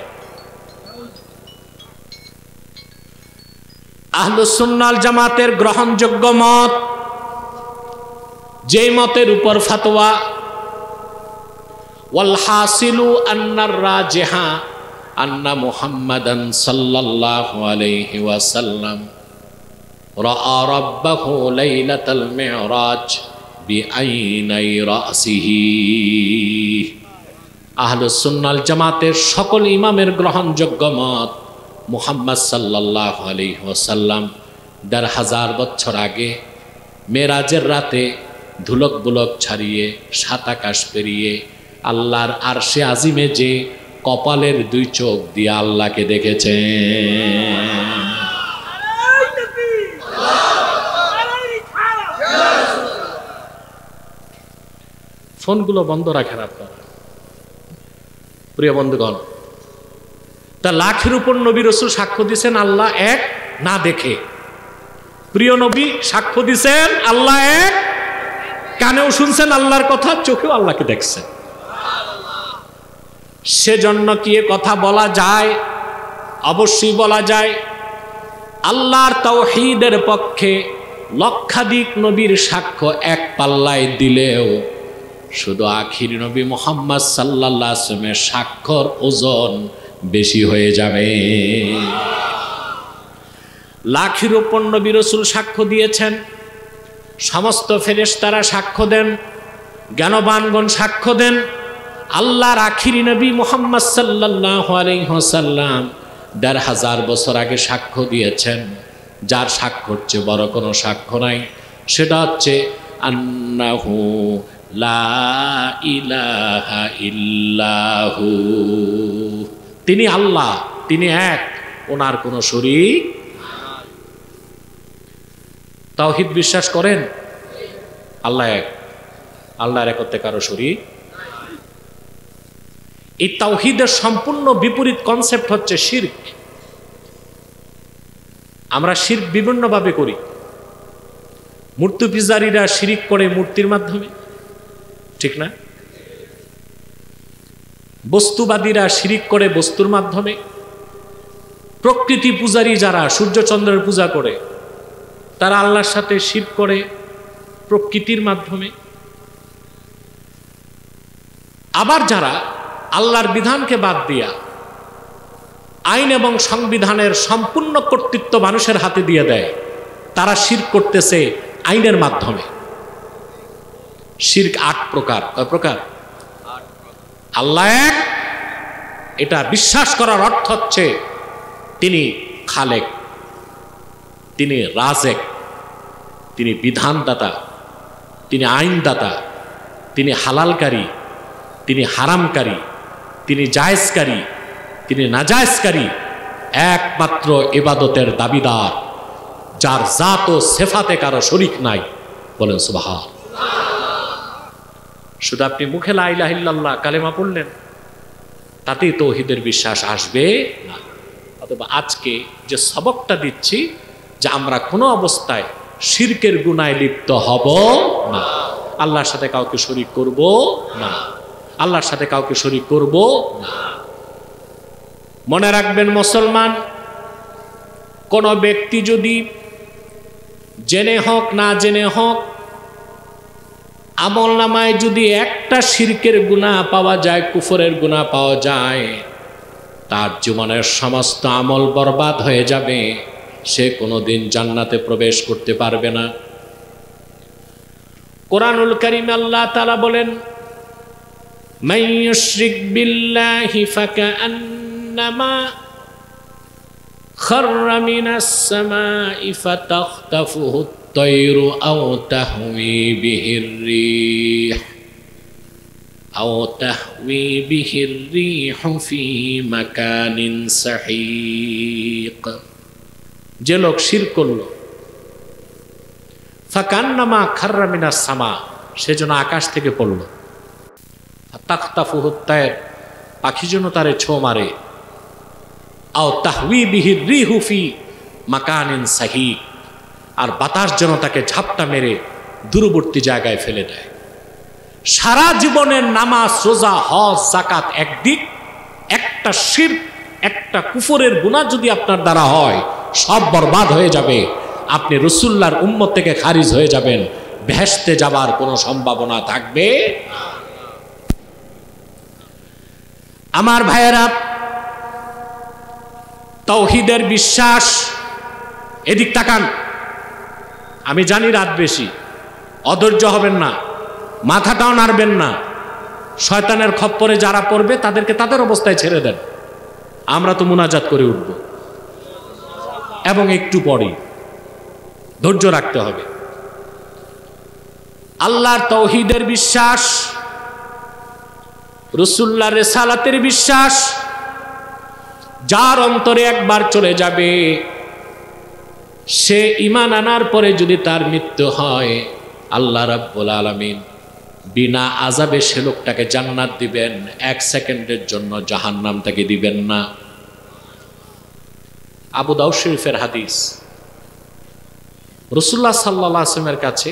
আহলুস সুন্নাহ ওয়াল জামাতের গ্রহণযোগ্য মত, যেই মতের উপর ফতোয়া ওয়াল হাসিলু আন্নার রাজিহা আন্না মুহাম্মাদান সাল্লাল্লাহু আলাইহি ওয়াসাল্লাম রাআ রাব্বাহু লাইলাতাল মিরাজ বিআইনাই রাসিহি। আহলুস সুন্নাহ ওয়াল জামাতের সকল ইমামের গ্রহণযোগ্য মত, মুহাম্মদ সাল্লাল্লাহু আলাইহি ওয়াসাল্লাম ১৫০০ বছর আগে মেরাজের রাতে ধুলক বুলক ছাড়িয়ে সাত আকাশ পেরিয়ে আল্লাহর আরশে আজিমে যে কপালের দুই চোখ দিয়ে আল্লাহকে দেখেছেন। ফোনগুলো বন্ধ রাখেন আপনারা প্রিয় বন্ধুগণ। তা লাখের উপর নবী রাসূল সাক্ষ্য দিয়েছেন আল্লাহ এক না দেখে। প্রিয় নবী সাক্ষ্য দিয়েছেন আল্লাহ এক, কানেও শুনছেন আল্লাহর কথা, চোখেও আল্লাহকে দেখছেন। সেজন্য কি এ কথা বলা যায়? অবশ্যই বলা যায়। আল্লাহর তাওহীদের পক্ষে লক্ষাধিক নবীর সাক্ষ্য এক পাল্লায় দিলেও শুধু আখির নবী মুহাম্মদ সাল্লাল্লাহু আলাইহি ওয়াসাল্লামের সাক্ষ্যর ওজন বেশি হয়ে যাবে। লাখের উপর নবী রাসূল সাক্ষ্য দিয়েছেন, সমস্ত ফেরেশতারা সাক্ষ্য দেন, জ্ঞানবানগণ সাক্ষ্য দেন। আল্লাহর আখিরি নবী মুহাম্মদ সাল্লাল্লাহু আলাইহি ওয়াসাল্লাম ১৫০০ বছর আগে সাক্ষ্য দিয়েছেন। যার সাক্ষ্যর চেয়ে বড় কোনো সাক্ষ্য নাই, সেটা হচ্ছে আন্নাহু লা ইলাহা ইল্লাহু, তিনি আল্লাহ, তিনি এক, ওনার কোনো শরীক। তাওহীদ বিশ্বাস করেন? আল্লাহ এক, আল্লাহর একত্বে কারো শরীক। এই তাওহীদের সম্পূর্ণ বিপরীত কনসেপ্ট হচ্ছে শিরক। আমরা শিরক বিভিন্নভাবে করি। মূর্তি পূজারীরা শিরক করে মূর্তির মাধ্যমে, ঠিক না? বস্তুবাদীরা শিরক করে বস্তুর মাধ্যমে। প্রকৃতি পূজারী যারা সূর্যচন্দ্রের পূজা করে, তারা আল্লাহর সাথে শিরক করে প্রকৃতির মাধ্যমে। আবার যারা আল্লাহর বিধানকে বাদ দিয়া আইন এবং সংবিধানের সম্পূর্ণ কর্তৃত্ব মানুষের হাতে দিয়ে দেয়, তারা শিরক করতেছে আইনের মাধ্যমে। শিরক ৮ প্রকার। কয় প্রকার? আল্লাহ এক, এটা বিশ্বাস করার অর্থ হচ্ছে তিনি খালেক, তিনি রাজেক, তিনি বিধানদাতা, তিনি আইনদাতা, তিনি হালালকারী, তিনি হারামকারী, তিনি জায়েজকারী, তিনি নাজায়েজকারী, একমাত্র ইবাদতের দাবিদার, যার জাত ও সিফাতে কারো শরীক নাই। বলেন সুবহান। শুধু আপনি মুখে লা ইলাহা ইল্লাল্লাহ কালেমা পড়লেন, তাতেই তাওহীদের বিশ্বাস আসবে না। অথবা আজকে যে সবকটা দিচ্ছি, যে আমরা কোনো অবস্থায় শিরকের গুনায় লিপ্ত হব না, আল্লাহর সাথে কাউকে শরীক করব না, আল্লাহর সাথে কাউকে শরীক করব না। মনে রাখবেন মুসলমান, কোন ব্যক্তি যদি জেনে হোক না জেনে হোক, আমল নামায় যদি একটা শিরকের গুনাহ পাওয়া যায়, কুফরের গুনাহ পাওয়া যায়, তার জীবনের সমস্ত আমল বরবাদ হয়ে যাবে, সে কোনোদিন জান্নাতে প্রবেশ করতে পারবে না। কোরআনুল কারীমে আল্লাহ তাআলা বলেন, মান ইউশরিক বিল্লাহি ফাকান্নামা খাররা মিনাস সামাই ফাতাখতাফুহু তৈরু আও তাহওয়ি বিহির রিহ আও তাহওয়ি বিহির রিহু ফি মাকানিন সাহিক। যে লোক শিরক করল, ফাকান্নামা খাররা মিনাস সামা, সেজন্য আকাশ থেকে পড়ল। তাখতাফুহু তায়র, পাখি যেন তারে ছো মারে। আও তাহওয়ি বিহির রিহু ফি মাকানিন সাহিক, আর বাতাস যেন তাকে ঝাপটা মেরে দূরবর্তী জায়গায় ফেলে দেয়। সারা জীবনের নামাজ, রোজা, হজ, যাকাত একদিক, একটা শিরক, একটা কুফরের গুনাহ যদি আপনার দ্বারা হয়, সব বরবাদ হয়ে যাবে। আপনি রাসূলুল্লাহর উম্মত থেকে খারিজ হয়ে যাবেন, বেহেশতে যাবার কোনো সম্ভাবনা থাকবে না। আমার ভাইয়েরা, তাওহীদের বিশ্বাস, এদিক তাকান। আমি জানি রাত বেশি, অধৈর্য হবেন না, মাথাটাও নাড়বেন না। শয়তানের খপ্পরে যারা পড়বে তাদেরকে তাদের অবস্থায় ছেড়ে দেন। আমরা তো মুনাজাত করে উঠব, এবং একটু পরেই ধৈর্য রাখতে হবে। আল্লাহর তাওহীদের বিশ্বাস, রাসূলুল্লাহর রিসালাতের বিশ্বাস, যার অন্তরে একবার চলে যাবে, সে ঈমান আনার পরে যদি তার মৃত্যু হয়, আল্লাহ রাব্বুল আলামিন বিনা আযাবে সে লোকটাকে জান্নাত দিবেন, 1 সেকেন্ডের জন্য জাহান্নাম তাকে দিবেন না। আবু দাউদ শরীফের হাদিস, রাসূলুল্লাহ সাল্লাল্লাহু আলাইহি ওয়াসাল্লামের কাছে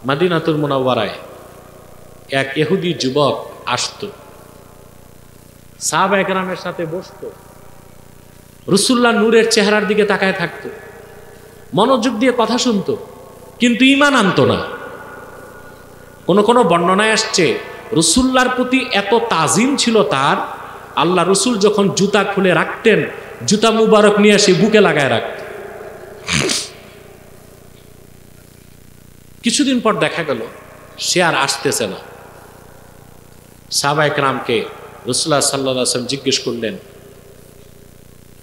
মদিনাতুল মুনাওয়ারায় এক ইহুদি যুবক আসতো, সাহাবায়ে কেরামের সাথে বসতো, রাসূলুল্লাহ নূরের চেহারার দিকে তাকায় থাকতো, মনোযোগ দিয়ে কথা শুনতো, কিন্তু ঈমান আনতো না। কোন কোন বর্ণনায় আসছে রাসূলুল্লাহর প্রতি এত তাজিম ছিল তার, আল্লাহ রাসূল যখন জুতা খুলে রাখতেন, জুতা মুবারক নিয়ে এসে বুকে লাগায় রাখত। কিছুদিন পর দেখা গেল সে আর আসতেছে না। সাহাবায়ে কেরামকে রাসূলুল্লাহ সাল্লাল্লাহু আলাইহি ওয়াসাল্লাম জিজ্ঞেস করলেন,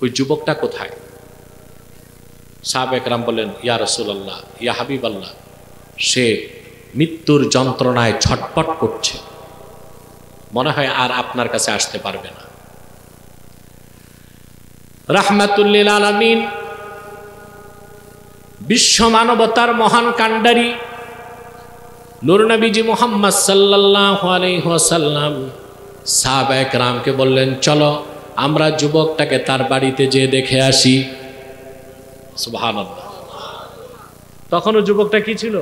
ওই যুবকটা কোথায়? সাহাবায়ে কেরাম বললেন, ইয়া রাসূলুল্লাহ, ইয়া হাবিবাল্লাহ, সে মৃত্যুর যন্ত্রণায় ছটপট করছে, মনে হয় আর আপনার কাছে আসতে পারবে না। রাহমাতুল লিল আলামিন, বিশ্ব মানবতার মহান কাণ্ডারী নূর নবীজি মুহাম্মদ সাল্লাল্লাহু আলাইহি ওয়াসাল্লাম সাহাবায়ে কেরামকে বললেন, চলো আমরা যুবকটাকে তার বাড়িতে যেয়ে দেখে আসি। সুবহানাল্লাহ। তখনও যুবকটা কি ছিল?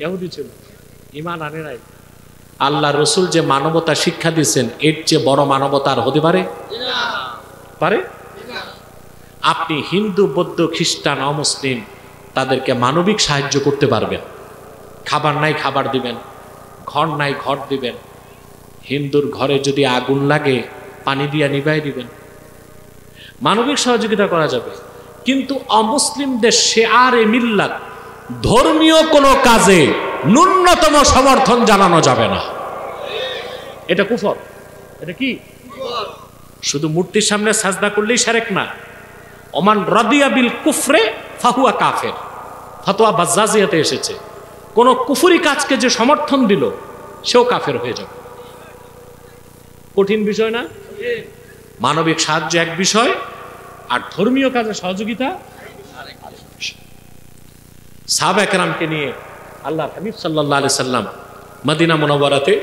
ইহুদি ছিল, ঈমান আনে নাই। আল্লাহ রাসূল যে মানবতা শিক্ষা দিয়েছেন, এর চেয়ে বড় মানবতা আর হতে পারে? পারে? আপনি হিন্দু, বৌদ্ধ, খ্রিস্টান, অমুসলিম তাদেরকে মানবিক সাহায্য করতে পারবেন। খাবার নাই খাবার দিবেন, ঘর নাই ঘর দিবেন। হিন্দুর ঘরে যদি আগুন লাগে পানি দিয়ে নিভাই দিবেন, মানবিক সহযোগিতা করা যাবে। কিন্তু অমুসলিমদের শিআরে মিল্লাত, ধর্মীয় কোনো কাজে ন্যূনতম সমর্থন জানানো যাবে না। এটা কুফর। এটা কি? শুধু মূর্তির সামনে সাজদা করলেই শিরক না। ওমান রাদিয়া বিল কুফরে ফাহুয়া কাফের, ফতোয়া বাজ্জাজিয়াতে এসেছে। কোন কুফরি কাজকে যে সমর্থন দিল সেও কাফের হয়ে যাবে। কঠিন বিষয় না? মানবিক সাহায্য এক বিষয়, আর ধর্মীয় কাজে সহযোগিতা আরেক বিষয়। সাহাবায়ে কেরামকে নিয়ে আল্লাহর হাবিব সাল্লাল্লাহু আলাইহি সাল্লাম মদিনা মুনাওয়ারাতে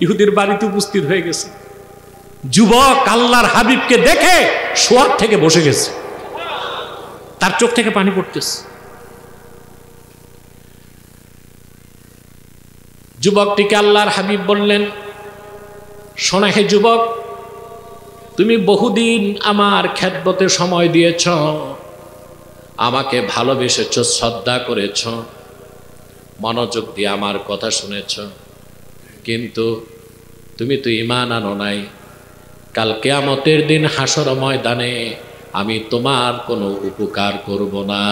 ইহুদির বাড়িতে উপস্থিত হয়ে গেছে। যুবক আল্লাহর হাবিবকে দেখে শোয়ার থেকে বসে গেছে, তার চোখ থেকে পানি পড়তেছে। যুবকটিকে আল্লাহর হাবিব বললেন, শোনা হে যুবক, তুমি বহুদিন আমার খেদমতে সময় দিয়েছ, আমাকে ভালোবেসেছ, শ্রদ্ধা করেছ, মনোযোগ দিয়ে আমার কথা শুনেছ, কিন্তু তুমি তো ঈমান আনো নাই। কাল কিয়ামতের দিন হাসর ময়দানে আমি তোমার কোনো উপকার করব না।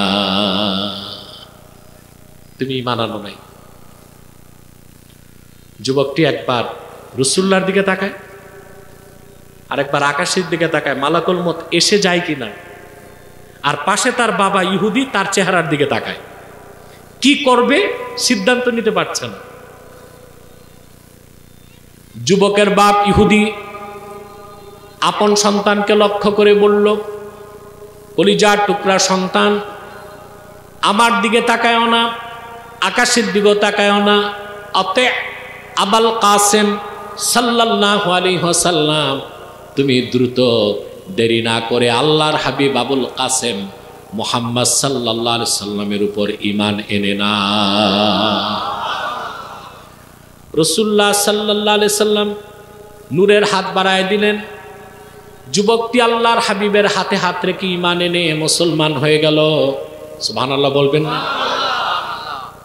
তুমি ঈমান আনো নাই। যুবকটি একবার রাসূলুল্লাহর দিকে তাকায়, আরেকবার আকাশের দিকে তাকায়, মালাকুল মউত এসে যায় কিনা, আর পাশে তার বাবা ইহুদি তার চেহারার দিকে তাকায়। কি করবে সিদ্ধান্ত নিতে পারছে না। যুবকের বাপ ইহুদি আপন সন্তানকে লক্ষ্য করে বলল, কলিজার টুকরা সন্তান, আমার দিকে তাকায়ও না, আকাশের দিকেও তাকায়ও না, আতে আবাল কাসেম সাল্লাল্লাহু আলাইহি ওয়াসাল্লাম, তুমি দ্রুত দেরি না করে আল্লাহর হাবিব আবুল কাসেম মুহাম্মদ সাল্লাল্লাহু আলাইহি সাল্লামের উপর ঈমান এনে না। রাসূলুল্লাহ সাল্লাল্লাহু আলাইহি সাল্লাম নূরের হাত বাড়ায় দিলেন। যুবকটি আল্লাহর হাবিবের হাতে হাত রেখে ঈমান এনে মুসলমান হয়ে গেল। সুবহানাল্লাহ বলবেন না?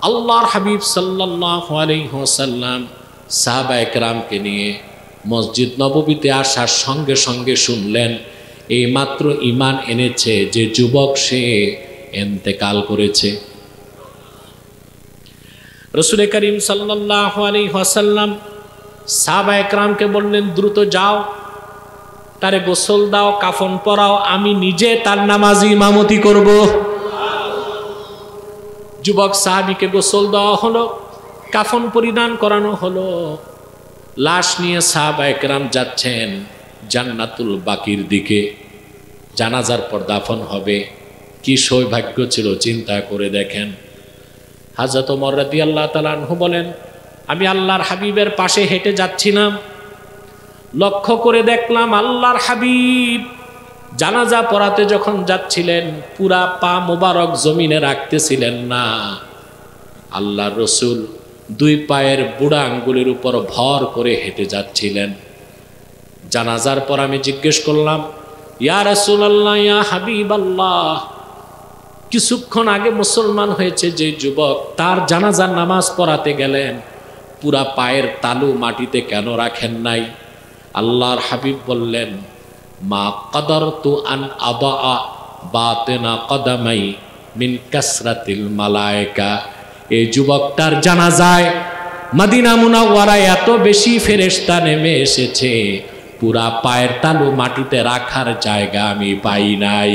আল্লাহর হাবিব সাল্লাল্লাহু আলাইহি ওয়াসাল্লাম সাহাবায়ে কেরামকে নিয়ে মসজিদ নববীতে আসার সঙ্গে সঙ্গে শুনলেন এই মাত্র ঈমান এনেছে যে যুবক সে ইন্তেকাল করেছে। রাসূল করিম সাল্লাল্লাহু আলাইহি ওয়াসাল্লাম সাহাবায়ে কেরামকে বললেন, দ্রুত যাও, তারে গোসল দাও, কাফন পরাও, আমি নিজে তার নামাজি ইমামতি করব। যুবক সাহাবীকে গোসল দেওয়া হলো, কাফন পরিধান করানো হলো। লাশ নিয়ে সাহাবায়ে কেরাম যাচ্ছেন জান্নাতুল বাকির দিকে, জানাজার পর দাফন হবে। কি সৌভাগ্য ছিল চিন্তা করে দেখেন। হযরত ওমর রাদিয়াল্লাহু তাআলা আনহু বলেন, আমি আল্লাহর হাবিবের পাশে হেঁটে যাচ্ছিলাম, লক্ষ্য করে দেখলাম আল্লাহর হাবিব জানাজা পড়াতে যখন যাচ্ছিলেন পুরা পা মোবারক জমিনে রাখতেছিলেন না। আল্লাহর রসুল দুই পায়ের বুড়া আঙ্গুলের উপর ভর করে হেঁটে যাচ্ছিলেন। জানাজার পর আমি জিজ্ঞেস করলাম, ইয়া রাসূলুল্লাহ, ইয়া হাবিবাল্লাহ, কিছুক্ষণ আগে মুসলমান হয়েছে যে যুবক, তার জানাজার নামাজ পড়াতে গেলেন, পুরা পায়ের তালু মাটিতে কেন রাখেন নাই? আল্লাহর হাবিব বললেন, মা কাদারতু আন আদা বাতিনা কদামাই মিন কাসরাতিল মালায়েকা। এই যুবকটার জানাজায় মদিনা মুনাওয়ারায় এত বেশি ফেরেশতা নেমে এসেছে, পুরা পায়ের তালু মাটিতে রাখার জায়গা আমি পাই নাই।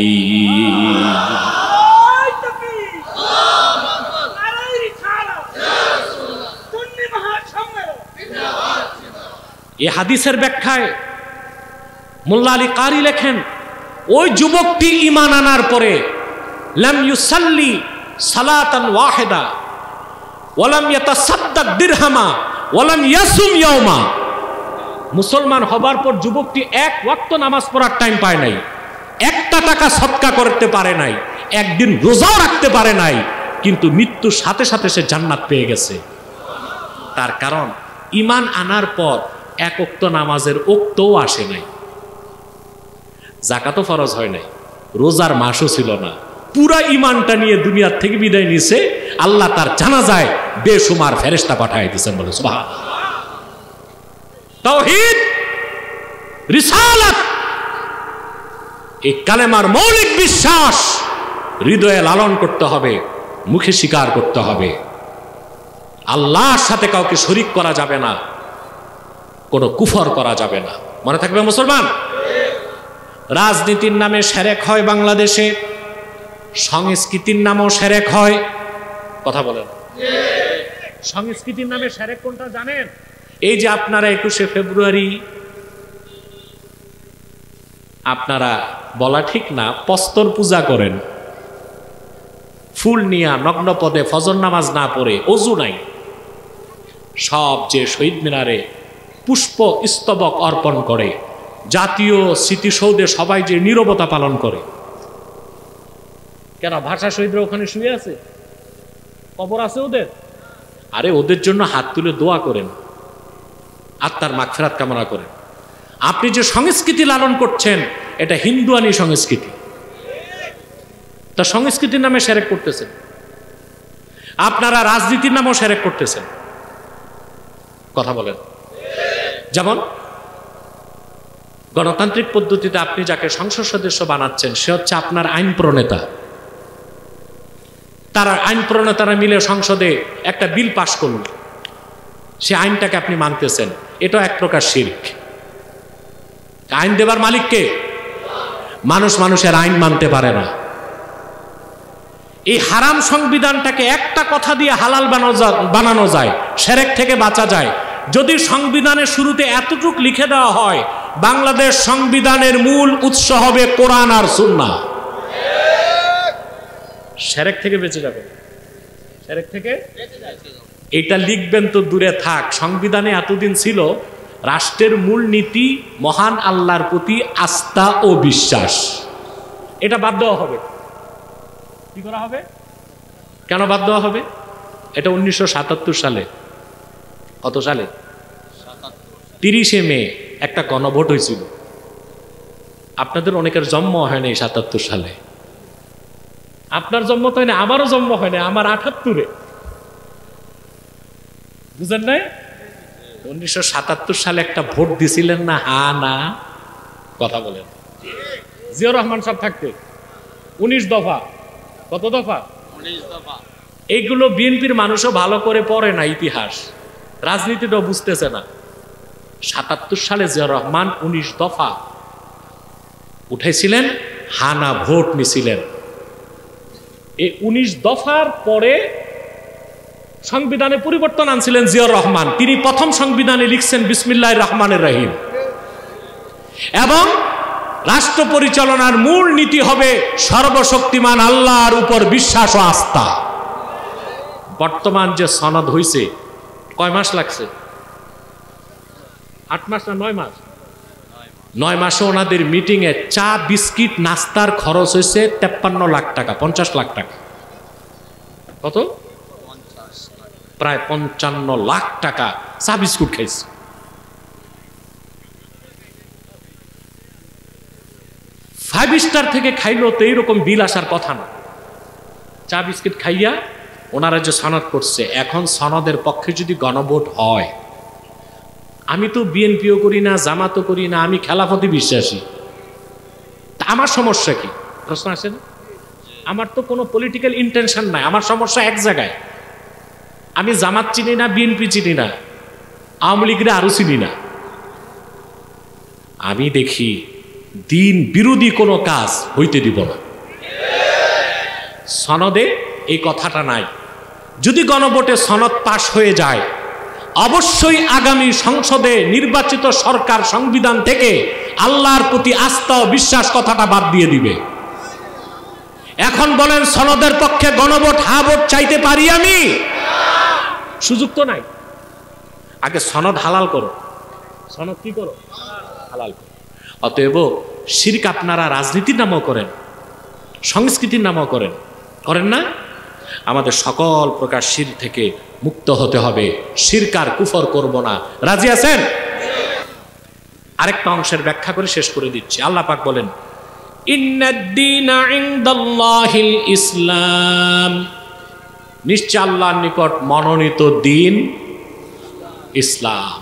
এই হাদিসের ব্যাখ্যায় মোল্লা আলী কারি লেখেন, ওই যুবকটি ঈমান আনার পরে লাম ইউসাল্লি সালাতান ওয়াহিদা ওয়ালাম ইয়াতাসাদ্দাক দিরহামা ওয়ালাম ইয়াসুম ইয়াওমা। মুসলমান হবার পর যুবকটি এক ওয়াক্ত নামাজ পড়ার টাইম পায় নাই, একটা টাকা সদকা করতে পারে নাই, একদিন রোজাও রাখতে পারে নাই, কিন্তু মৃত্যুর সাথে সাথে সে জান্নাত পেয়ে গেছে। তার কারণ ঈমান আনার পর এক ওয়াক্ত নামাজের ওয়াক্তও আসে নাই, যাকাতও ফরজ হয় নাই, রোজার মাসও ছিল না, পুরা ঈমানটা নিয়ে দুনিয়ার থেকে বিদায় নিছে। আল্লাহ তার জানাজায় বেশুমার ফেরেশতা পাঠিয়ে দিয়েছেন, বলে সুবহানাল্লাহ। তাওহীদ, রিসালাত, এই কালেমার মৌলিক বিশ্বাস হৃদয়ে লালন করতে হবে, মুখে স্বীকার করতে হবে। আল্লাহর সাথে কাউকে শরীক করা যাবে না, কোনো কুফর করা যাবে না। মনে থাকবে মুসলমান। রাজনীতির নামে সেরেক হয় বাংলাদেশে, সংস্কৃতির নামেও সেরেক হয়। কথা বলেন, সংস্কৃতির নামে সেরেক কোনটা জানেন? এই যে আপনারা 21শে ফেব্রুয়ারি, আপনারা বলা ঠিক না, পস্তর পূজা করেন, ফুল নিয়া নগ্ন পদে ফজর নামাজ না পড়ে, অজু নাই, সব যে শহীদ মিনারে পুষ্প স্তবক অর্পণ করে, জাতীয় স্মৃতিসৌধে সবাই যে নীরবতা পালন করে, কেন? ভাষা শহীদরা ওখানে শুয়ে আছে, কবর আছে ওদের। আরে ওদের জন্য হাত তুলে দোয়া করেন, আত্মার মাগফিরাত কামনা করেন। আপনি যে সংস্কৃতি লালন করছেন এটা হিন্দুয়ানি সংস্কৃতি, তা সংস্কৃতির নামে সেরেক করতেছেন। আপনারা রাজনীতির নামেও সেরেক করতেছেন। কথা বলেন। যেমন গণতান্ত্রিক পদ্ধতিতে আপনি যাকে সংসদ সদস্য বানাচ্ছেন সে হচ্ছে আপনার আইন প্রণেতা। তারা আইন প্রণেতারা মিলে সংসদে একটা বিল পাশ করল, সে আইনটাকে আপনি মানতেছেন, এটাও এক প্রকার শিরক। আইন দেবার মালিককে? মানুষ মানুষের আইন মানতে পারে না। এই হারাম সংবিধানটাকে একটা কথা দিয়ে হালাল বানানো যায়, শিরক থেকে বাঁচা যায় যদি সংবিধানের শুরুতে এতটুকু লিখে দেওয়া হয়, বাংলাদেশ সংবিধানের মূল উৎস হবে কোরআন আর সুন্নাহ। শিরক থেকে বেঁচে যাবে, শিরক থেকে এটা লিখবেন তো দূরে থাক। সংবিধানে এতদিন ছিল রাষ্ট্রের মূল নীতি মহান আল্লাহর প্রতি আস্থা ও বিশ্বাস। এটা বাদ দেওয়া হবে। কি করা হবে? কেন বাদ দেওয়া হবে? এটা 1977 সালে, কত সালে? 30শে মে একটা গণভোট হয়েছিল। আপনাদের অনেকের জন্ম হয়নি 77 সালে। আপনার জন্ম তো হয়নি, আমারও জন্ম হয়নি, আমার 78-এ। বুঝেন নাই? 1977 সালে একটা ভোট দিছিলেন না? হা না কথা বলেন। জিয়াউর রহমান সাহেব থাকতে 19 দফা, কত দফা? 19 দফা। এইগুলো বিএনপির মানুষও ভালো করে পড়ে না, ইতিহাস রাজনীতিটাও বুঝতেছে না। 77 সালে জিয়াউর রহমান 19 দফা উঠেছিলেন, হানা ভোট নিছিলেন। এই 19 দফার পরে সংবিধানে পরিবর্তন আনছিলেন জিয়াউর রহমান। তিনি প্রথম সংবিধানে লিখছেন বিসমিল্লাহির রহমানির রহিম, এবং রাষ্ট্র পরিচালনার মূল নীতি হবে সর্বশক্তিমান আল্লাহর উপর বিশ্বাস ও আস্থা। বর্তমান যে সনদ হইছে, কয় মাস লাগছে? 8 মাস না 9 মাস? 9 মাসে ওনাদের মিটিং এ চা বিস্কিট নাস্তার খরচ হয়েছে 53 লাখ টাকা, 50 লাখ টাকা। কত? প্রায় 55 লাখ টাকা চা বিস্কুট খাইছে। ফাইভ স্টার থেকে খাইলেও তো এইরকম বিল আসার কথা না। চা বিস্কিট খাইয়া ওনারা যে সনদ করছে, এখন সনদের পক্ষে যদি গণভোট হয়, আমি তো বিএনপিও করি না, জামাতও করি না, আমি খেলাফতে বিশ্বাসী, তা আমার সমস্যা কি? প্রশ্ন আসে না? আমার তো কোনো পলিটিক্যাল ইন্টেনশন নাই, আমার সমস্যা এক জায়গায়। আমি জামাত চিনি না, বিএনপি চিনি না, আওয়ামী লীগের আরো চিনি না। আমি দেখি দিন বিরোধী কোনো কাজ হইতে দিব না। সনদে এই কথাটা নাই। যদি গণভোটে সনদ পাশ হয়ে যায়, অবশ্যই আগামী সংসদে নির্বাচিত সরকার সংবিধান থেকে আল্লাহর প্রতি আস্থা ও বিশ্বাস কথাটা বাদ দিয়ে দিবে। এখন বলেন, সনদের পক্ষে গণভোট হা ভোট চাইতে পারি আমি? সুযোগ তো নাই। আগে সনদ হালাল করো। সনদ কি করো? হালাল করো। অতএব শিরক আপনারা রাজনীতির নামও করেন, সংস্কৃতির নামও করেন, করেন না? আমাদের সকল প্রকার শিরক থেকে মুক্ত হতে হবে। শিরক আর কুফর করব না। রাজি আছেন? আরেকটা অংশের ব্যাখ্যা করে শেষ করে দিচ্ছি। আল্লাহ পাক বলেন, ইন্নাদ-দীনা ইনদাল্লাহিল ইসলাম, নিশ্চয় আল্লাহর নিকট মনোনীত দিন ইসলাম।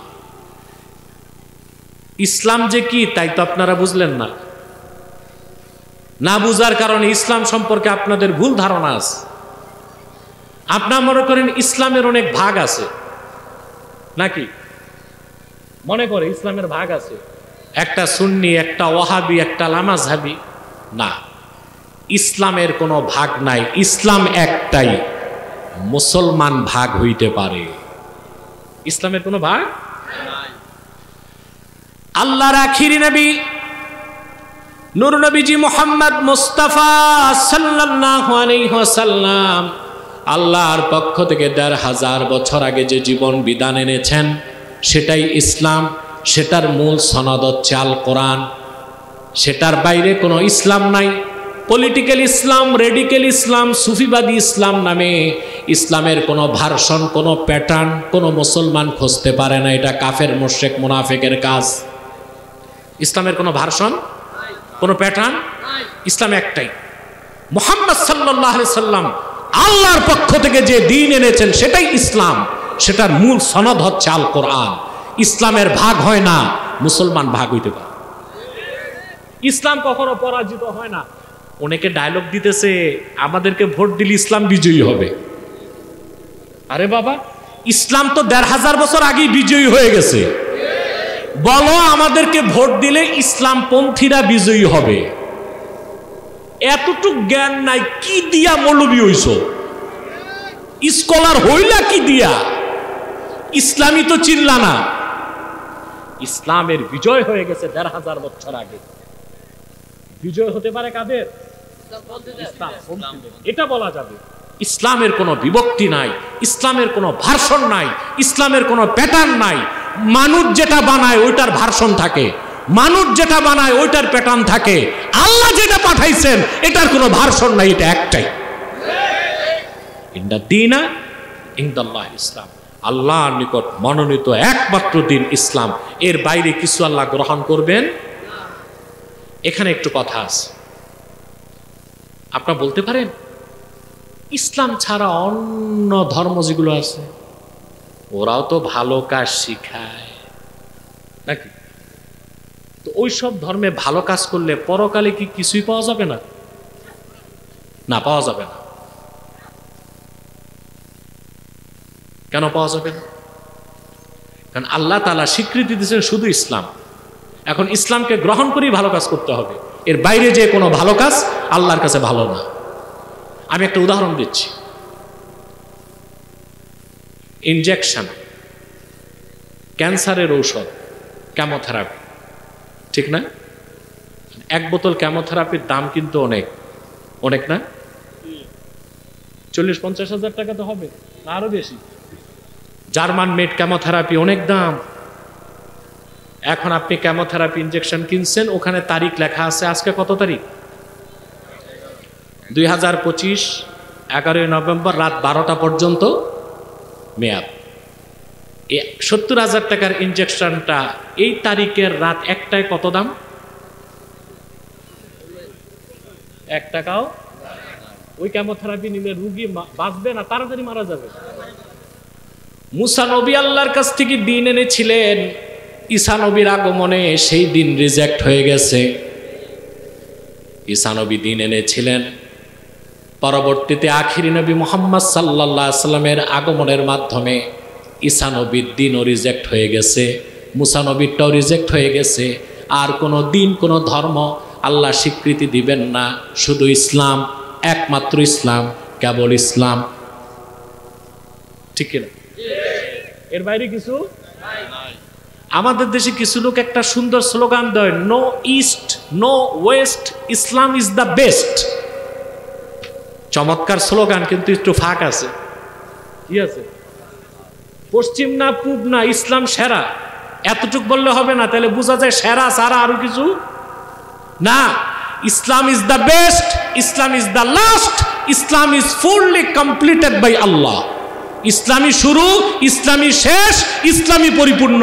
ইসলাম যে কি তাই তো আপনারা বুঝলেন না। না বুঝার কারণে ইসলাম সম্পর্কে আপনাদের ভুল ধারণা আছে। আপনারা মনে করেন ইসলামের অনেক ভাগ আছে, নাকি মনে করে ইসলামের ভাগ আছে, একটা সুন্নি, একটা ওয়াহাবি, একটা লামাযহাবি। না, ইসলামের কোনো ভাগ নাই। ইসলাম একটাই, মুসলমান ভাগ হইতে পারে, ইসলামের কোনো ভাগ নাই। আল্লাহর আখিরি নবী নূর নবীজি মুহাম্মদ মুস্তাফা সাল্লাল্লাহু আলাইহি ওয়াসাল্লাম আল্লাহর পক্ষ থেকে ১৫০০ বছর আগে যে জীবন বিধান এনেছেন, সেটাই ইসলাম। সেটার মূল সনদ হচ্ছে আল কোরআন। সেটার বাইরে কোনো ইসলাম নাই। পলিটিক্যাল ইসলাম, রেডিক্যাল ইসলাম, সুফিবাদী ইসলাম নামে ইসলামের কোনো ভার্সন, কোনো প্যাটার্ন কোনো মুসলমান খুঁজতে পারে না। এটা কাফের, মুশরিক, মুনাফিকের কাজ। ইসলামের কোনো ভার্সন, কোনো প্যাটার্ন, ইসলাম একটাই। মুহাম্মদ সাল্লাল্লাহু আলাইহি সাল্লাম আল্লাহর পক্ষ থেকে যে দ্বীন এনেছেন সেটাই ইসলাম। সেটার মূল সনদ হচ্ছে আল কোরআন। ইসলামের ভাগ হয় না, মুসলমান ভাগ হইতে পারে। ইসলাম কখনো পরাজিত হয় না। অনেকে ডায়লগ দিতেছে, আমাদেরকে ভোট দিলে ইসলাম বিজয়ী হবে। আরে বাবা, ইসলাম তো ১৫০০ বছর আগেই বিজয়ী হয়ে গেছে। বলো আমাদেরকে ভোট দিলে ইসলামপন্থীরা বিজয়ী হবে? এতটুক জ্ঞান নাই, কি দিয়া মৌলবী হইছ? স্কলার হইলা কি দিয়া? ইসলামই তো চিনলা না। ইসলামের বিজয় হয়ে গেছে ১৫০০ বছর আগে। বিজয় হতে পারে কাদের? এটা বলা যাবে। ইসলামের কোনো বিভক্তি নাই, ইসলামের কোনো ভার্সন নাই, ইসলামের কোনো প্যাটার্ন নাই। মানুষ যেটা বানায় ওইটার ভার্সন থাকে, মানুষ যেটা বানায় ওইটার প্যাটার্ন থাকে। আল্লাহ যেটা পাঠাইছেন এটার কোনো ভার্সন নাই, এটা একটাই। ইন্না দীনা ইনদাল্লাহ ইসলাম, আল্লাহর নিকট মনোনীত একমাত্র দিন ইসলাম। এর বাইরে কিছু আল্লাহ গ্রহণ করবেন। এখানে একটু কথা আছে। আপনারা বলতে পারেন ইসলাম ছাড়া অন্য ধর্ম যেগুলো আছে ওরাও তো ভালো কাজ শিখায় নাকি? তো ওই সব ধর্মে ভালো কাজ করলে পরকালে কি কিছুই পাওয়া যাবে না? না, পাওয়া যাবে না। কেন পাওয়া যাবে না? কারণ আল্লাহ তাআলা স্বীকৃতি দিয়েছেন শুধু ইসলাম। এখন ইসলামকে গ্রহণ করেই ভালো কাজ করতে হবে, এর বাইরে যে কোনো ভালো কাজ আল্লাহর কাছে ভালো না। আমি একটা উদাহরণ দিচ্ছি। ইনজেকশন, ক্যান্সারের ঔষধ, কেমোথেরাপি, ঠিক না? এক বোতল কেমোথেরাপির দাম কিন্তু অনেক অনেক না? 40-50 হাজার টাকা তো হবে না, আরো বেশি। জার্মান মেড কেমোথেরাপি অনেক দাম। এখন আপনি কেমোথেরাপি ইনজেকশন কিনছেন, ওখানে তারিখ লেখা আছে, আজকে কত তারিখ? 2025 11 নভেম্বর রাত 12টা পর্যন্ত মেয়াদ। 70,000 টাকার ইনজেকশনটা এই তারিখের রাত 1টায় কত দাম? 1 টাকাও। ওই কেমোথেরাপি নিলে রুগী বাঁচবে না, তাড়াতাড়ি মারা যাবে। মুসা নবী আল্লাহর কাছ থেকে দিন এনেছিলেন, ঈসা নবীর আগমনে সেই দিন রিজেক্ট হয়ে গেছে। ঈসা নবী দিন এনেছিলেন, পরবর্তীতে আখিরি নবী মুহাম্মদ সাল্লাল্লাহু আলাইহি সাল্লামের আগমনের মাধ্যমে ঈসা নবীর দিনও রিজেক্ট হয়ে গেছে, মুসা নবীরটাও রিজেক্ট হয়ে গেছে। আর কোনো দিন, কোনো ধর্ম আল্লাহ স্বীকৃতি দিবেন না, শুধু ইসলাম, একমাত্র ইসলাম, কেবল ইসলাম। ঠিক না? এর বাইরে কিছু নাই। আমাদের দেশে কিছু লোক একটা সুন্দর স্লোগান দেয়, no east no west, Islam is the best. চমৎকার স্লোগান, কিন্তু একটু ফাঁক আছে। কি আছে? পশ্চিম না পূব না, ইসলাম সেরা, এতটুক বললে হবে না। তাহলে বোঝা যায় সেরা সারা আরো কিছু না। Islam is the best, Islam is the last, Islam is fully completed by Allah. ইসলামী শুরু, ইসলামী শেষ, ইসলামী পরিপূর্ণ।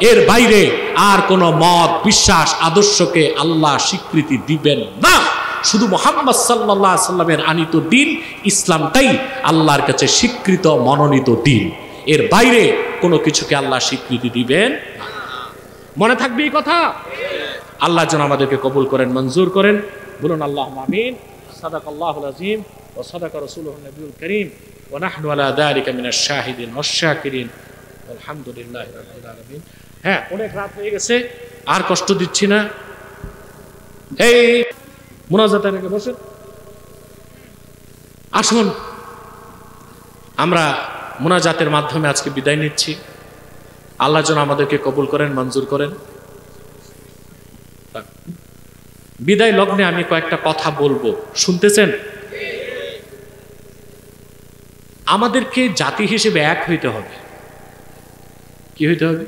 এর বাইরে আর কোন মত, বিশ্বাস, আদর্শকে আল্লাহ স্বীকৃতি দিবেন না। শুধু মুহাম্মদ সাল্লাল্লাহু আলাইহি সাল্লামের আনিত দিন ইসলামটাই আল্লাহর কাছে স্বীকৃত, মনোনীত দিন। এর বাইরে কোনো কিছুকে আল্লাহ স্বীকৃতি দিবেন না। মনে থাকবে এই কথা। আল্লাহ যেন আমাদেরকে কবুল করেন, মঞ্জুর করেন। বলুন আল্লাহুম্মা আমিন। সাদাকাল্লাহুল আযীম ওয়া সাদাকা রাসূলুহুন নবিয়ুল কারীম ওয়া নাহনু আলা যালিকা মিনাশ শাহিদিন ওয়াশ শাকিরিন আলহামদুলিল্লাহি রাব্বিল আলামিন। হ্যাঁ, অনেক রাত হয়ে গেছে, আর কষ্ট দিচ্ছি না। এই মুনাজাতে রেখে বসেন। আসুন আমরা মুনাজাতের মাধ্যমে আজকে বিদায় নিচ্ছি। আল্লাহ যেন আমাদেরকে কবুল করেন, মঞ্জুর করেন। বিদায় লগ্নে আমি কয়েকটা কথা বলবো, শুনতেছেন? আমাদেরকে জাতি হিসেবে এক হইতে হবে। কি হইতে হবে?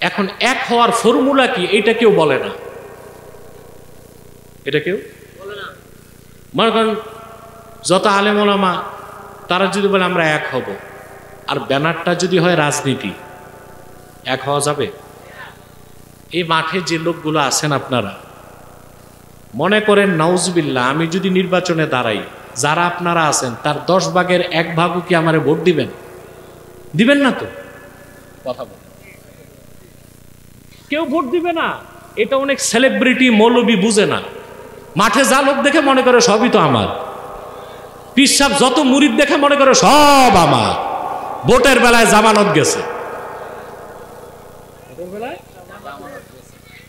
এখন এক হওয়ার ফর্মুলা কি, এটা কেউ বলে না। এটা কেউ বলে না। মনে করেন যত আলেম ওলামা তারা যদি বলে আমরা এক হব, আর ব্যানারটা যদি হয় রাজনীতি, এক হওয়া যাবে? এই মাঠে যে লোকগুলো আছেন, আপনারা মনে করেন নাউজুবিল্লাহ আমি যদি নির্বাচনে দাঁড়াই, যারা আপনারা আছেন তার 10 ভাগের 1 ভাগও কি আমারে ভোট দিবেন? দিবেন না তো? কথা বল, কেউ ভোট দিবে না। এটা অনেক সেলিব্রিটি মৌলবি বুঝে না। মাঠে যা লোক দেখে মনে করে সবই তো আমার। পীর সাহেব যত মুরিদ দেখে মনে করে সব আমার। ভোটের বেলায় জামানত গেছে।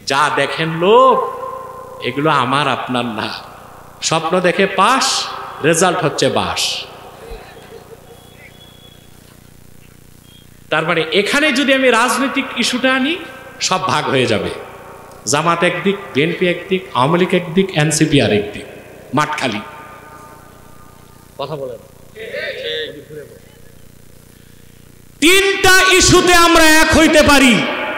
যা দেখেন লোক, এগুলো আমার আপনার না। স্বপ্ন দেখে পাস, রেজাল্ট হচ্ছে বাস। তার মানে এখানে যদি আমি রাজনৈতিক ইস্যুটা আনি, সব ভাগ হয়ে যাবে। জামাত একদিক, বিএনপি একদিক, আওয়ামী লীগ একদিক, এনসিপি আর একদিক, মাঠ খালি। কথা বলেন। তিনটা ইস্যুতে আমরা এক হইতে পারি,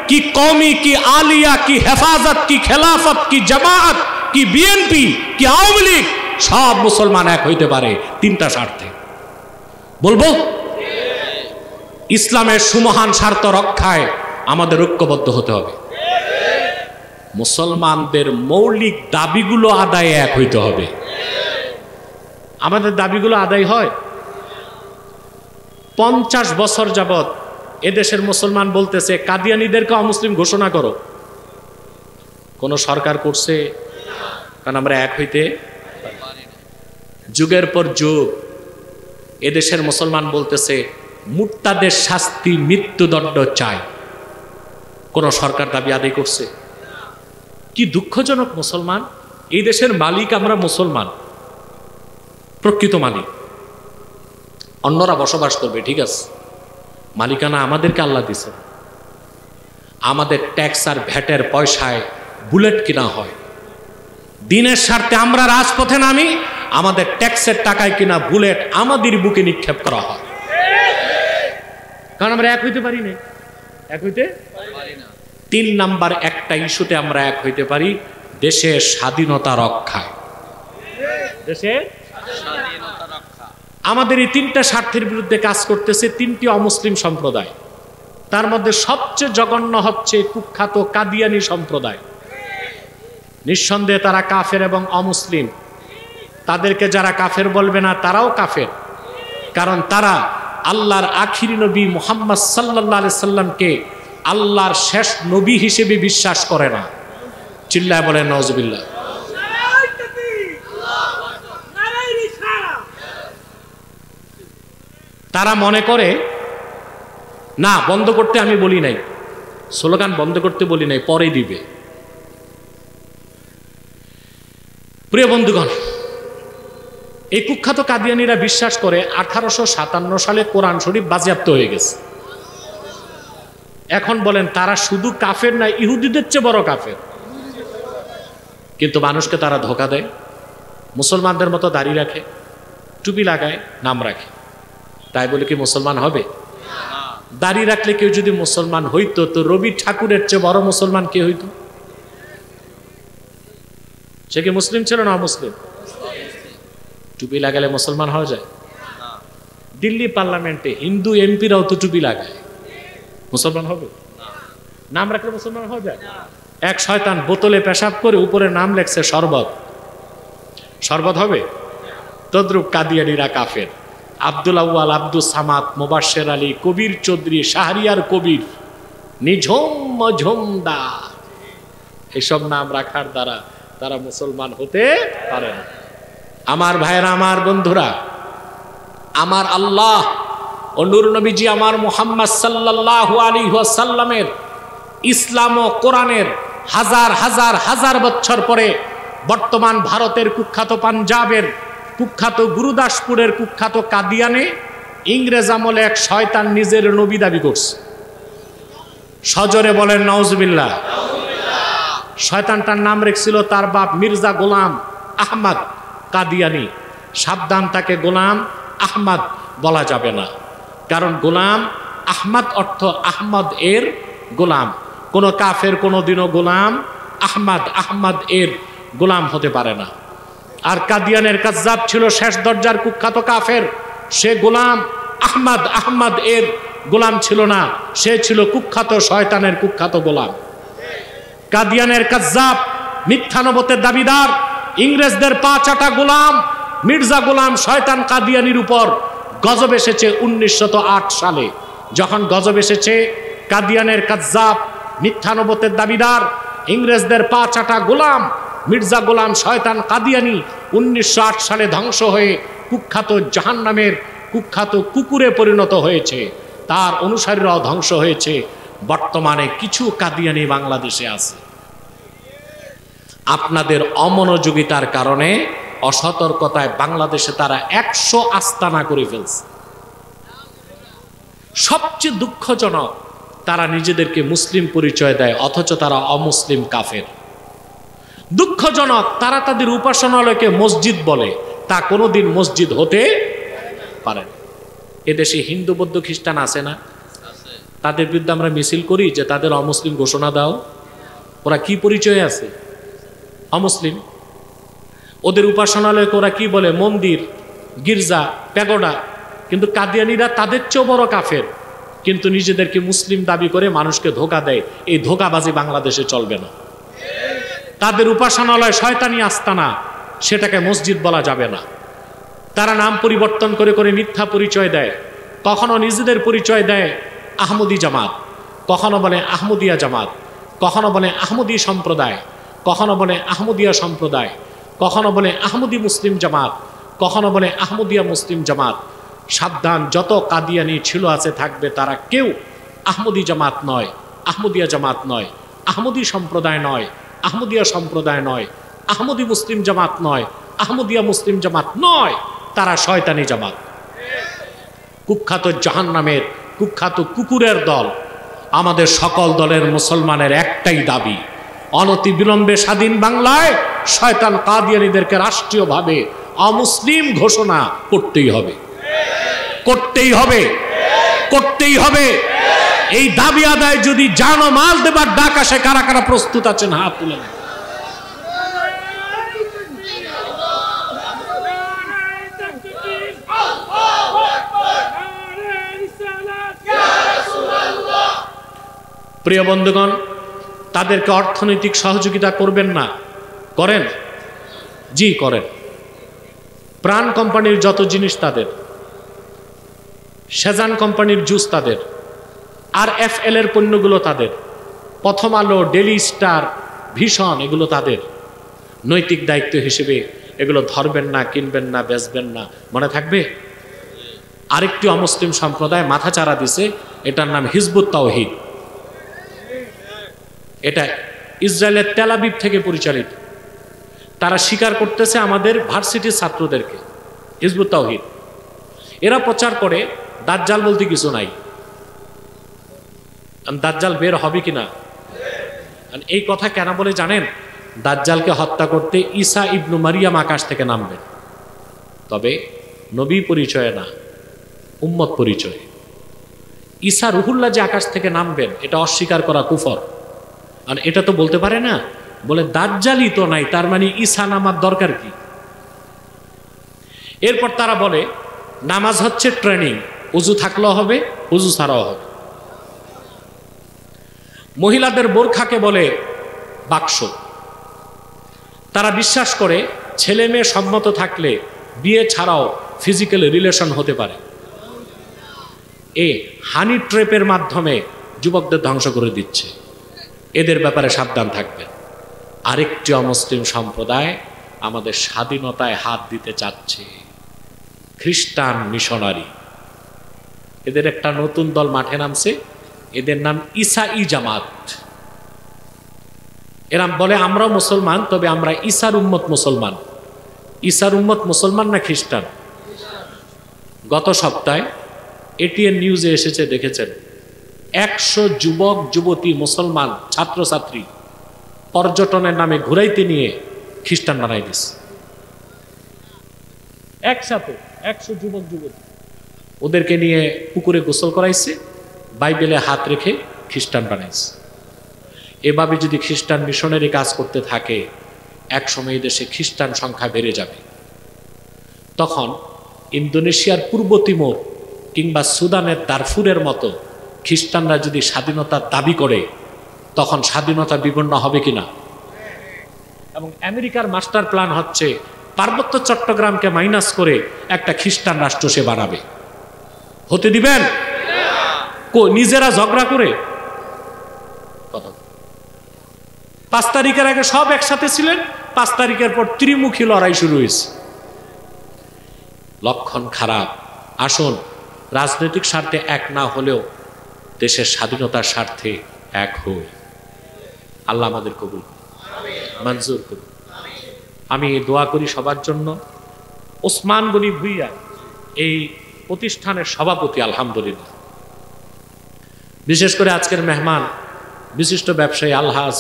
কি কওমি, কি আলিয়া, কি হেফাজত, কি খেলাফত, কি জামাত, কি বিএনপি, কি আওয়ামী লীগ, সব মুসলমান এক হইতে পারে তিনটা স্বার্থে। বলবো ইসলামের সুমহান স্বার্থ রক্ষায় আমাদের ঐক্যবদ্ধ হতে হবে। মুসলমানদের মৌলিক দাবিগুলো আদায়ে এক হইতে হবে। আমাদের দাবিগুলো আদায় হয়। 50 বছর যাবৎ এদেশের মুসলমান বলতেছে কাদিয়ানীদেরকে অমুসলিম ঘোষণা করো। কোন সরকার করছে? কারণ আমরা এক হইতে যুগের পর যুগ এদেশের মুসলমান বলতেছে মুর্তাদের শাস্তি, মৃত্যুদণ্ড চাই। কোন সরকার দাবি আদায় করছে? কি দুঃখজনক। মুসলমান, এই দেশের মালিক আমরা মুসলমান, প্রকৃত মালিক। অন্যরা বসবাস করবে, ঠিক আছে, মালিকানা আমাদেরকে আল্লাহ দিছে। আমাদের ট্যাক্স আর ভ্যাটের পয়সায় বুলেট কিনা হয়। দিনের স্বার্থে আমরা রাজপথে নামি, আমাদের ট্যাক্সের টাকায় কিনা বুলেট আমাদের বুকে নিক্ষেপ করা হয়। কারণ আমরা এক হইতে পারি না। এক হইতে পারি না। 3 নাম্বার একটা ইস্যুতে আমরা এক হইতে পারি, দেশের স্বাধীনতা রক্ষায়। দেশের স্বাধীনতা রক্ষা। আমাদের এই 3টা স্বার্থের বিরুদ্ধে কাজ করতেছে 3টি অমুসলিম সম্প্রদায়। তার মধ্যে সবচেয়ে জঘন্য হচ্ছে কুখ্যাত কাদিয়ানী সম্প্রদায়। নিঃসন্দেহে তারা কাফের এবং অমুসলিম। তাদেরকে যারা কাফের বলবে না, তারাও কাফের। কারণ তারা আল্লাহর আখিরি নবী মুহাম্মদ সাল্লাল্লাহু আলাইহি সাল্লামকে আল্লাহর শেষ নবী হিসেবে বিশ্বাস করে না। চিল্লায় বলেন নাউজুবিল্লাহ। তারা মনে করে না, বন্ধ করতে আমি বলি নাই, স্লোগান বন্ধ করতে বলি নাই, পরে দিবে। প্রিয় বন্ধুগণ, এই কুখ্যাত কাদিয়ানীরা বিশ্বাস করে 1857 সালে কোরআন শরীফ বাজেয়াপ্ত হয়ে গেছে। এখন বলেন তারা শুধু কাফের না, ইহুদিদের চেয়ে বড় কাফের। কিন্তু মানুষকে তারা ধোঁকা দেয়। মুসলমানদের মতো দাড়ি রাখে, টুপি লাগায়, নাম রাখে। তাই বলে কি মুসলমান হবে? দাড়ি রাখলে কেউ যদি মুসলমান হইতো, তো রবি ঠাকুরের চেয়ে বড় মুসলমান কে হইতো? সে কি মুসলিম ছিল না অমুসলিম? টুপি লাগালে মুসলমান হওয়া যায়? দিল্লি পার্লামেন্টে হিন্দু এমপিরাও তো টুপি লাগায়, মুসলমান হবে? নাম রাখলে মুসলমান হওয়া যায়? এক শয়তান বোতলে পেশাব করে উপরে নাম লেখছে শরবত, শরবত হবে? তদ্রুপ কাদিয়ানীরা কাফের। আব্দুল আউয়াল, আব্দুল সামাদ, মোবাশ্বের আলী, কবির চৌধুরী, শাহরিয়ার কবির, নিঝুম মজুমদার, এসব নাম রাখার দ্বারা তারা মুসলমান হতে পারে না। আমার ভাইয়েরা, আমার বন্ধুরা, আমার আল্লাহ ও নূর নবীজি আমার মুহাম্মদ সাল্লাল্লাহু আলাইহি ওয়াসাল্লামের ইসলাম ও কোরআনের হাজার হাজার হাজার বছর পরে বর্তমান ভারতের কুখ্যাত পাঞ্জাবের কুখ্যাত গুরুদাসপুরের কুখ্যাত কাদিয়ানে ইংরেজ আমলে এক শয়তান নিজের নবী দাবি করছে। সজরে বলেন নাউজুবিল্লাহ। শয়তানটার নাম রেখেছিল তার বাপ মির্জা গোলাম আহমদ কাদিয়ানি। সাবধান, তাকে গোলাম আহমদ বলা যাবে না, কারণ গোলাম আহমদ অর্থ আহমদ এর গোলাম। কোন কাফের কোনোদিনও গোলাম আহমদ এর গোলাম হতে পারে না। আর কাদিয়ানের কাজ্জাব ছিল শেষ দরজার কুখ্যাত কাফের। সে গোলাম আহমদ এর গোলাম ছিল না, সে ছিল কুখ্যাত শয়তানের কুখ্যাত গোলাম। কাদিয়ানের কাজ্জাব, মিথ্যানবতের দাবিদার, ইংরেজদের পা চাটা গোলাম মির্জা গোলাম শয়তান কাদিয়ানির উপর গজব এসেছে 1908 সালে। যখন গজব এসেছে, কাদিয়ানের কাজ্জাব, মিথ্যানবতের দাবিদার, ইংরেজদের পা চাটা গোলাম মির্জা গোলাম শয়তান কাদিয়ানি 1908 সালে ধ্বংস হয়ে কুখ্যাত জাহান্নামের কুখ্যাত কুকুরে পরিণত হয়েছে। তার অনুসারীরাও ধ্বংস হয়েছে। বর্তমানে কিছু কাদিয়ানি বাংলাদেশে আছে। আপনাদের অমনোযোগিতার কারণে, অসতর্কতায় বাংলাদেশে তারা 100 আস্তানা করে ফেলছে। সবচেয়ে দুঃখজনক, তারা নিজেদেরকে মুসলিম পরিচয় দেয় অথচ তারা অমুসলিম কাফের। দুঃখজনক, তারা তাদের উপাসনালয়কে মসজিদ বলে, তা কোনোদিন মসজিদ হতে পারে না। এদেশে হিন্দু বৌদ্ধ খ্রিস্টান আছে না? তাদের বিরুদ্ধে আমরা মিছিল করি যে তাদের অমুসলিম ঘোষণা দাও। ওরা কি পরিচয় আছে? অমুসলিম। ওদের উপাসনালয়কে ওরা কি বলে? মন্দির, গির্জা, প্যাগোডা। কিন্তু কাদিয়ানীরা তাদের চেয়েও বড় কাফের, কিন্তু নিজেদেরকে মুসলিম দাবি করে মানুষকে ধোঁকা দেয়। এই ধোঁকাবাজি বাংলাদেশে চলবে না। তাদের উপাসনালয় শয়তানি আস্তানা, সেটাকে মসজিদ বলা যাবে না। তারা নাম পরিবর্তন করে করে মিথ্যা পরিচয় দেয়। কখনো নিজেদের পরিচয় দেয় আহমদী জামাত, কখনো বলে আহমদিয়া জামাত, কখনো বলে আহমদী সম্প্রদায়, কখনো বলে আহমদিয়া সম্প্রদায়, কখনো বলে আহমদী মুসলিম জামাত, কখনো বলে আহমদিয়া মুসলিম জামাত। সাবধান, যত কাদিয়ানি ছিল আছে থাকবে, তারা কেউ আহমদী জামাত নয়, আহমদিয়া জামাত নয়, আহমদী সম্প্রদায় নয়, আহমদিয়া সম্প্রদায় নয়, আহমদী মুসলিম জামাত নয়, আহমদিয়া মুসলিম জামাত নয়। তারা শয়তানি জামাত, কুখ্যাত জাহান্নামের কুখ্যাত কুকুরের দল। আমাদের সকল দলের মুসলমানের একটাই দাবি, অনতি বিলম্বে স্বাধীন বাংলায় শয়তান কাদিয়ানীদেরকে রাষ্ট্রীয়ভাবে অমুসলিম ঘোষণা করতেই হবে, করতেই হবে, করতেই হবে। এই দাবি আদায় যদি জান ও মাল দেবার ডাক আসে, কারা কারা প্রস্তুত আছেন হাত তুলে? প্রিয় বন্ধুগণ, তাদেরকে অর্থনৈতিক সহযোগিতা করবেন না? করেন, জি করেন। প্রাণ কোম্পানির যত জিনিস তাদের, সেজান কোম্পানির জুস তাদের, আর FL এর পণ্যগুলো তাদের, প্রথম আলো, ডেলি স্টার, ভীষণ, এগুলো তাদের। নৈতিক দায়িত্ব হিসেবে এগুলো ধরবেন না, কিনবেন না, বেচবেন না। মনে থাকবে? আরেকটি অমুসলিম সম্প্রদায় মাথা চারা দিছে, এটার নাম হিজবুত তাওহীদ। এটা ইসরায়েলের তেল আবিব থেকে পরিচালিত। তারা স্বীকার করতেছে আমাদের ভার্সিটির ছাত্রদেরকে, হিজবুত তাওহীদ। এরা প্রচার করে দাজ্জাল বলতে কিছু নাই। দাজ্জাল বের হবে কিনা? এই কথা কেন বলে জানেন? দাজ্জালকে হত্যা করতে ঈসা ইবনু মারিয়াম আকাশ থেকে নামবেন, তবে নবী পরিচয়ে না, উম্মত পরিচয়। ঈসা রুহুল্লাহ যে আকাশ থেকে নামবেন, এটা অস্বীকার করা কুফর। আর এটা তো বলতে পারে না, বলে দাজ্জালই তো নাই, তার মানে ঈসা নামার দরকার কি? এরপর তারা বলে নামাজ হচ্ছে ট্রেনিং, উজু থাকলেও হবে, উজু ছাড়াও হবে। মহিলাদের বোরখাকে বলে বাক্স। তারা বিশ্বাস করে ছেলে মেয়ে সম্মত থাকলে বিয়ে ছাড়াও ফিজিক্যাল রিলেশন হতে পারে। হানি ট্রেপের মাধ্যমে যুবকদের ধ্বংস করে দিচ্ছে। এদের ব্যাপারে সাবধান থাকবেন। আরেকটি অমুসলিম সম্প্রদায় আমাদের স্বাধীনতায় হাত দিতে চাচ্ছে, খ্রিস্টান মিশনারি। এদের একটা নতুন দল মাঠে নামছে, এদের নাম ঈসাই জামাত। এরা বলে আমরা মুসলমান, তবে আমরা ঈসার উম্মত মুসলমান। ঈসার উম্মত মুসলমান না খ্রিস্টান? গত সপ্তাহে ATN নিউজে এসেছে, দেখেছেন 100 যুবক যুবতী মুসলমান ছাত্রছাত্রী পর্যটনের নামে ঘুরাইতে নিয়ে খ্রিস্টান বানাই দিচ্ছে। একসাথে 100 যুবক যুবতী ওদেরকে নিয়ে পুকুরে গোসল করাইছে, বাইবেলে হাত রেখে খ্রিস্টান বানাইছে। এভাবে যদি খ্রিস্টান মিশনারি কাজ করতে থাকে, এক সময় দেশে খ্রিস্টান সংখ্যা বেড়ে যাবে। তখন ইন্দোনেশিয়ার পূর্ব তিমুর কিংবা সুদানের দারফুরের মতো খ্রিস্টানরা যদি স্বাধীনতার দাবি করে, তখন স্বাধীনতা বিপন্ন হবে কিনা? এবং আমেরিকার মাস্টার প্ল্যান হচ্ছে পার্বত্য চট্টগ্রামকে মাইনাস করে একটা খ্রিস্টান রাষ্ট্র সে বানাবে। হতে দিবেন? নিজেরা ঝগড়া করে। 5 তারিখের আগে সব একসাথে ছিলেন, 5 তারিখের পর ত্রিমুখী লড়াই শুরু হয়েছে। লক্ষণ খারাপ। আসুন, রাজনৈতিক স্বার্থে এক না হলেও দেশের স্বাধীনতার স্বার্থে এক হই। আল্লাহ আমাদের কবুল। মঞ্জুর করুন। আমি দোয়া করি সবার জন্য। ওসমান গনি ভুইয়া এই প্রতিষ্ঠানের সভাপতি, আলহামদুলিল্লাহ। বিশেষ করে আজকের মেহমান বিশিষ্ট ব্যবসায়ী আলহাজ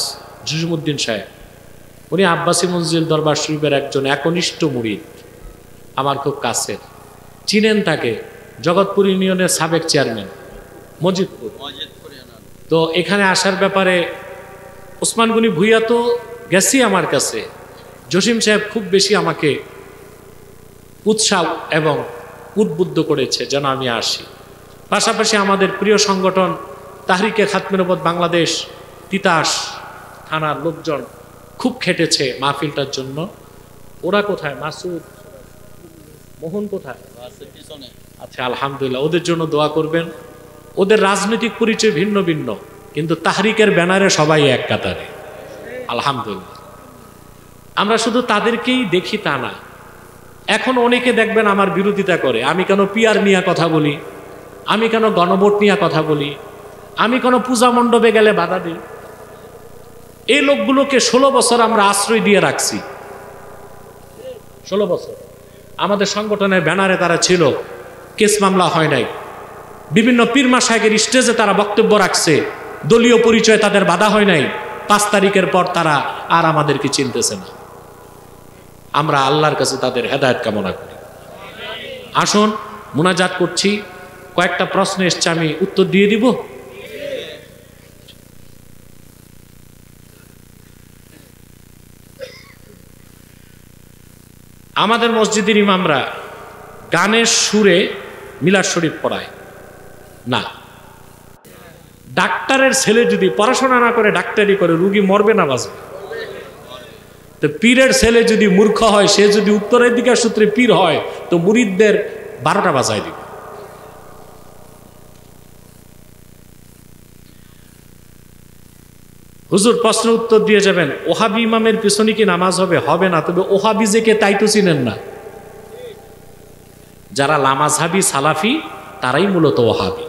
জসিমউদ্দিন সাহেব, উনি আব্বাসী মঞ্জিল দরবার শরীফের একজন একনিষ্ঠ মুরিদ, আমার খুব কাছের। চিনেন তাকে, জগৎপুর ইউনিয়নের সাবেক চেয়ারম্যান মজিদপুর। তো এখানে আসার ব্যাপারে ওসমান গনি ভুইয়া তো গেছি আমার কাছে, জসিম সাহেব খুব বেশি আমাকে উৎসাহ এবং উদ্বুদ্ধ করেছে যেন আমি আসি। পাশাপাশি আমাদের প্রিয় সংগঠন তাহরিকে খাতমে নবুওয়াত বাংলাদেশ তিতাস থানার লোকজন খুব খেটেছে মাহফিলটার জন্য। ওরা কোথায়? মাসুদ, মোহন কোথায়? আচ্ছা, আলহামদুলিল্লাহ, ওদের জন্য দোয়া করবেন। ওদের রাজনৈতিক পরিচয় ভিন্ন ভিন্ন, কিন্তু তাহরিকের ব্যানারে সবাই এক কাতারে, আলহামদুলিল্লাহ। আমরা শুধু তাদেরকেই দেখি তা না, এখন অনেকে দেখবেন আমার বিরোধিতা করে। আমি কেন পিয়ার নিয়ে কথা বলি, আমি কেন গণভোট নিয়ে কথা বলি, আমি কেন পূজা মণ্ডপে গেলে বাধা দিই। এই লোকগুলোকে 16 বছর আমরা আশ্রয় দিয়ে রাখছি। 16 বছর আমাদের সংগঠনের ব্যানারে তারা ছিল, কেস মামলা হয় নাই। বিভিন্ন পীর মাশায়েখের স্টেজে তারা বক্তব্য রাখছে, দলীয় পরিচয় তাদের বাধা হয় নাই। 5 তারিখের পর তারা আর আমাদেরকে চিনতেছে না। আমরা আল্লাহর কাছে তাদের হেদায়েত কামনা করি। আসুন, মুনাজাত করছি। কয়েকটা প্রশ্ন এসছে, আমি উত্তর দিয়ে দিব। আমাদের মসজিদের ইমামরা গানের সুরে মিলাদ শরীফ পড়ায় না। ডাক্তারের ছেলে যদি পড়াশোনা না করে ডাক্তারি করে, রুগী মরবে না বাঁচবে? তো পীরের ছেলে যদি মূর্খ হয়, সে যদি উত্তরাধিকার সূত্রে পীর হয়, তো মুরিদদের 12টা বাজায় দিবে। হুজুর প্রশ্ন উত্তর দিয়ে যাবেন, ওহাবি ইমামের পিছনে কি নামাজ হবে? হবে না। তবে ওহাবি যে কে তাই তো চিনেন না। যারা লামাজহাবি সালাফি তারাই মূলত ওহাবি।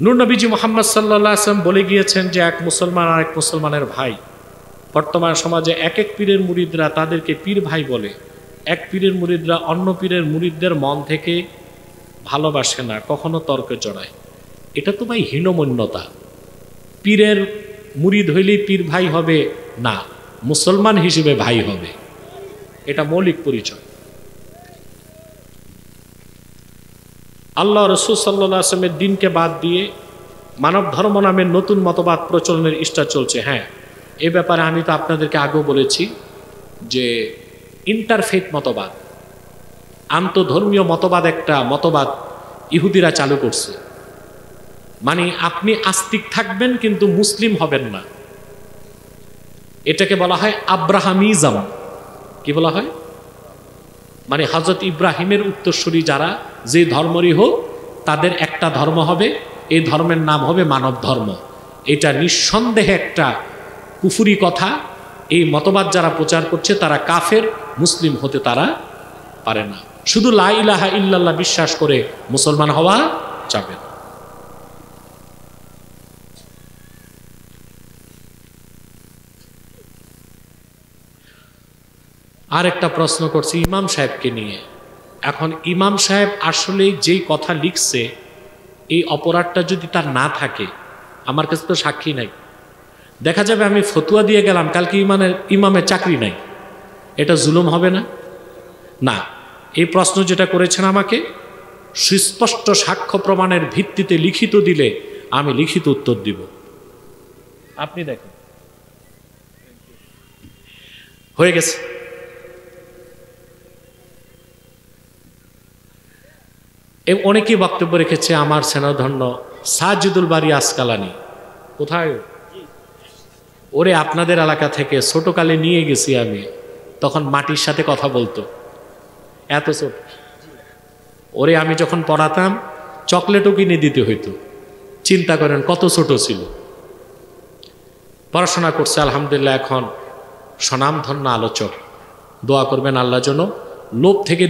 নূর নবীজি মুহাম্মদ সাল্লাল্লাহু আলাইহি ওয়াসাল্লাম বলে গিয়েছেন যে এক মুসলমান আর এক মুসলমানের ভাই। বর্তমান সমাজে এক এক পীরের মুরিদরা তাদেরকে পীর ভাই বলে। এক পীরের মুরিদরা অন্য পীরের মুরিদদের মন থেকে ভালোবাসে না, কখনো তর্কে জড়ায়। এটা তো ভাই হীনমন্যতা। পীরের মুরিদ হইলেই পীর ভাই হবে না, মুসলমান হিসেবে ভাই হবে। এটা মৌলিক পরিচয়। আল্লাহ রাসূল সাল্লাল্লাহু আলাইহি ওয়াসাল্লামের দিনকে বাদ দিয়ে মানব ধর্ম নামের নতুন মতবাদ প্রচলনের ইচ্ছা চলছে। হ্যাঁ, এ ব্যাপারে আমি তো আপনাদেরকে আগেও বলেছি যে ইন্টারফেথ মতবাদ, আন্তধর্মীয় মতবাদ, একটা মতবাদ ইহুদিরা চালু করছে। মানে আপনি আস্তিক থাকবেন কিন্তু মুসলিম হবেন না। এটাকে বলা হয় আব্রাহামিজম। কি বলা হয়? মানে হযরত ইব্রাহিমের উত্তরসূরি যারা যে ধর্মরই হোক, তাদের একটা ধর্ম হবে, এই ধর্মের নাম হবে মানব ধর্ম। এটা নিঃসন্দেহে একটা কুফুরি কথা। এই মতবাদ যারা প্রচার করছে তারা কাফের, মুসলিম হতে তারা পারে না। শুধু লা ইলাহা ইল্লাল্লাহ বিশ্বাস করে মুসলমান হওয়া যাবে না। আর একটা প্রশ্ন করছি ইমাম সাহেবকে নিয়ে। এখন ইমাম সাহেব আসলে যেই কথা লিখছে, এই অপরাধটা যদি তার না থাকে, আমার কাছে তো সাক্ষী নাই। দেখা যাবে আমি ফতুয়া দিয়ে গেলাম, কালকে ইমামের চাকরি নাই। এটা জুলুম হবে না? না। এই প্রশ্ন যেটা করেছেন আমাকে, সুস্পষ্ট সাক্ষ্য প্রমাণের ভিত্তিতে লিখিত দিলে আমি লিখিত উত্তর দিব। আপনি দেখেন, হয়ে গেছে। অনেকেই বক্তব্য রেখেছে। আমার স্নেহধন্য সাজিদুল বারী আসকালানি কোথায়? ওরে আপনাদের এলাকা থেকে ছোটকালে নিয়ে গেছি আমি, তখন মাটির সাথে কথা বলতো, এত ছোট। ওরে আমি যখন পড়াতাম চকলেটও কিনে দিতে হইতো। চিন্তা করেন কত ছোট ছিল। পড়াশোনা করছে আলহামদুলিল্লাহ, এখন স্বনামধন্য আলোচক। দোয়া করবেন আল্লাহ যেন লোভ থেকে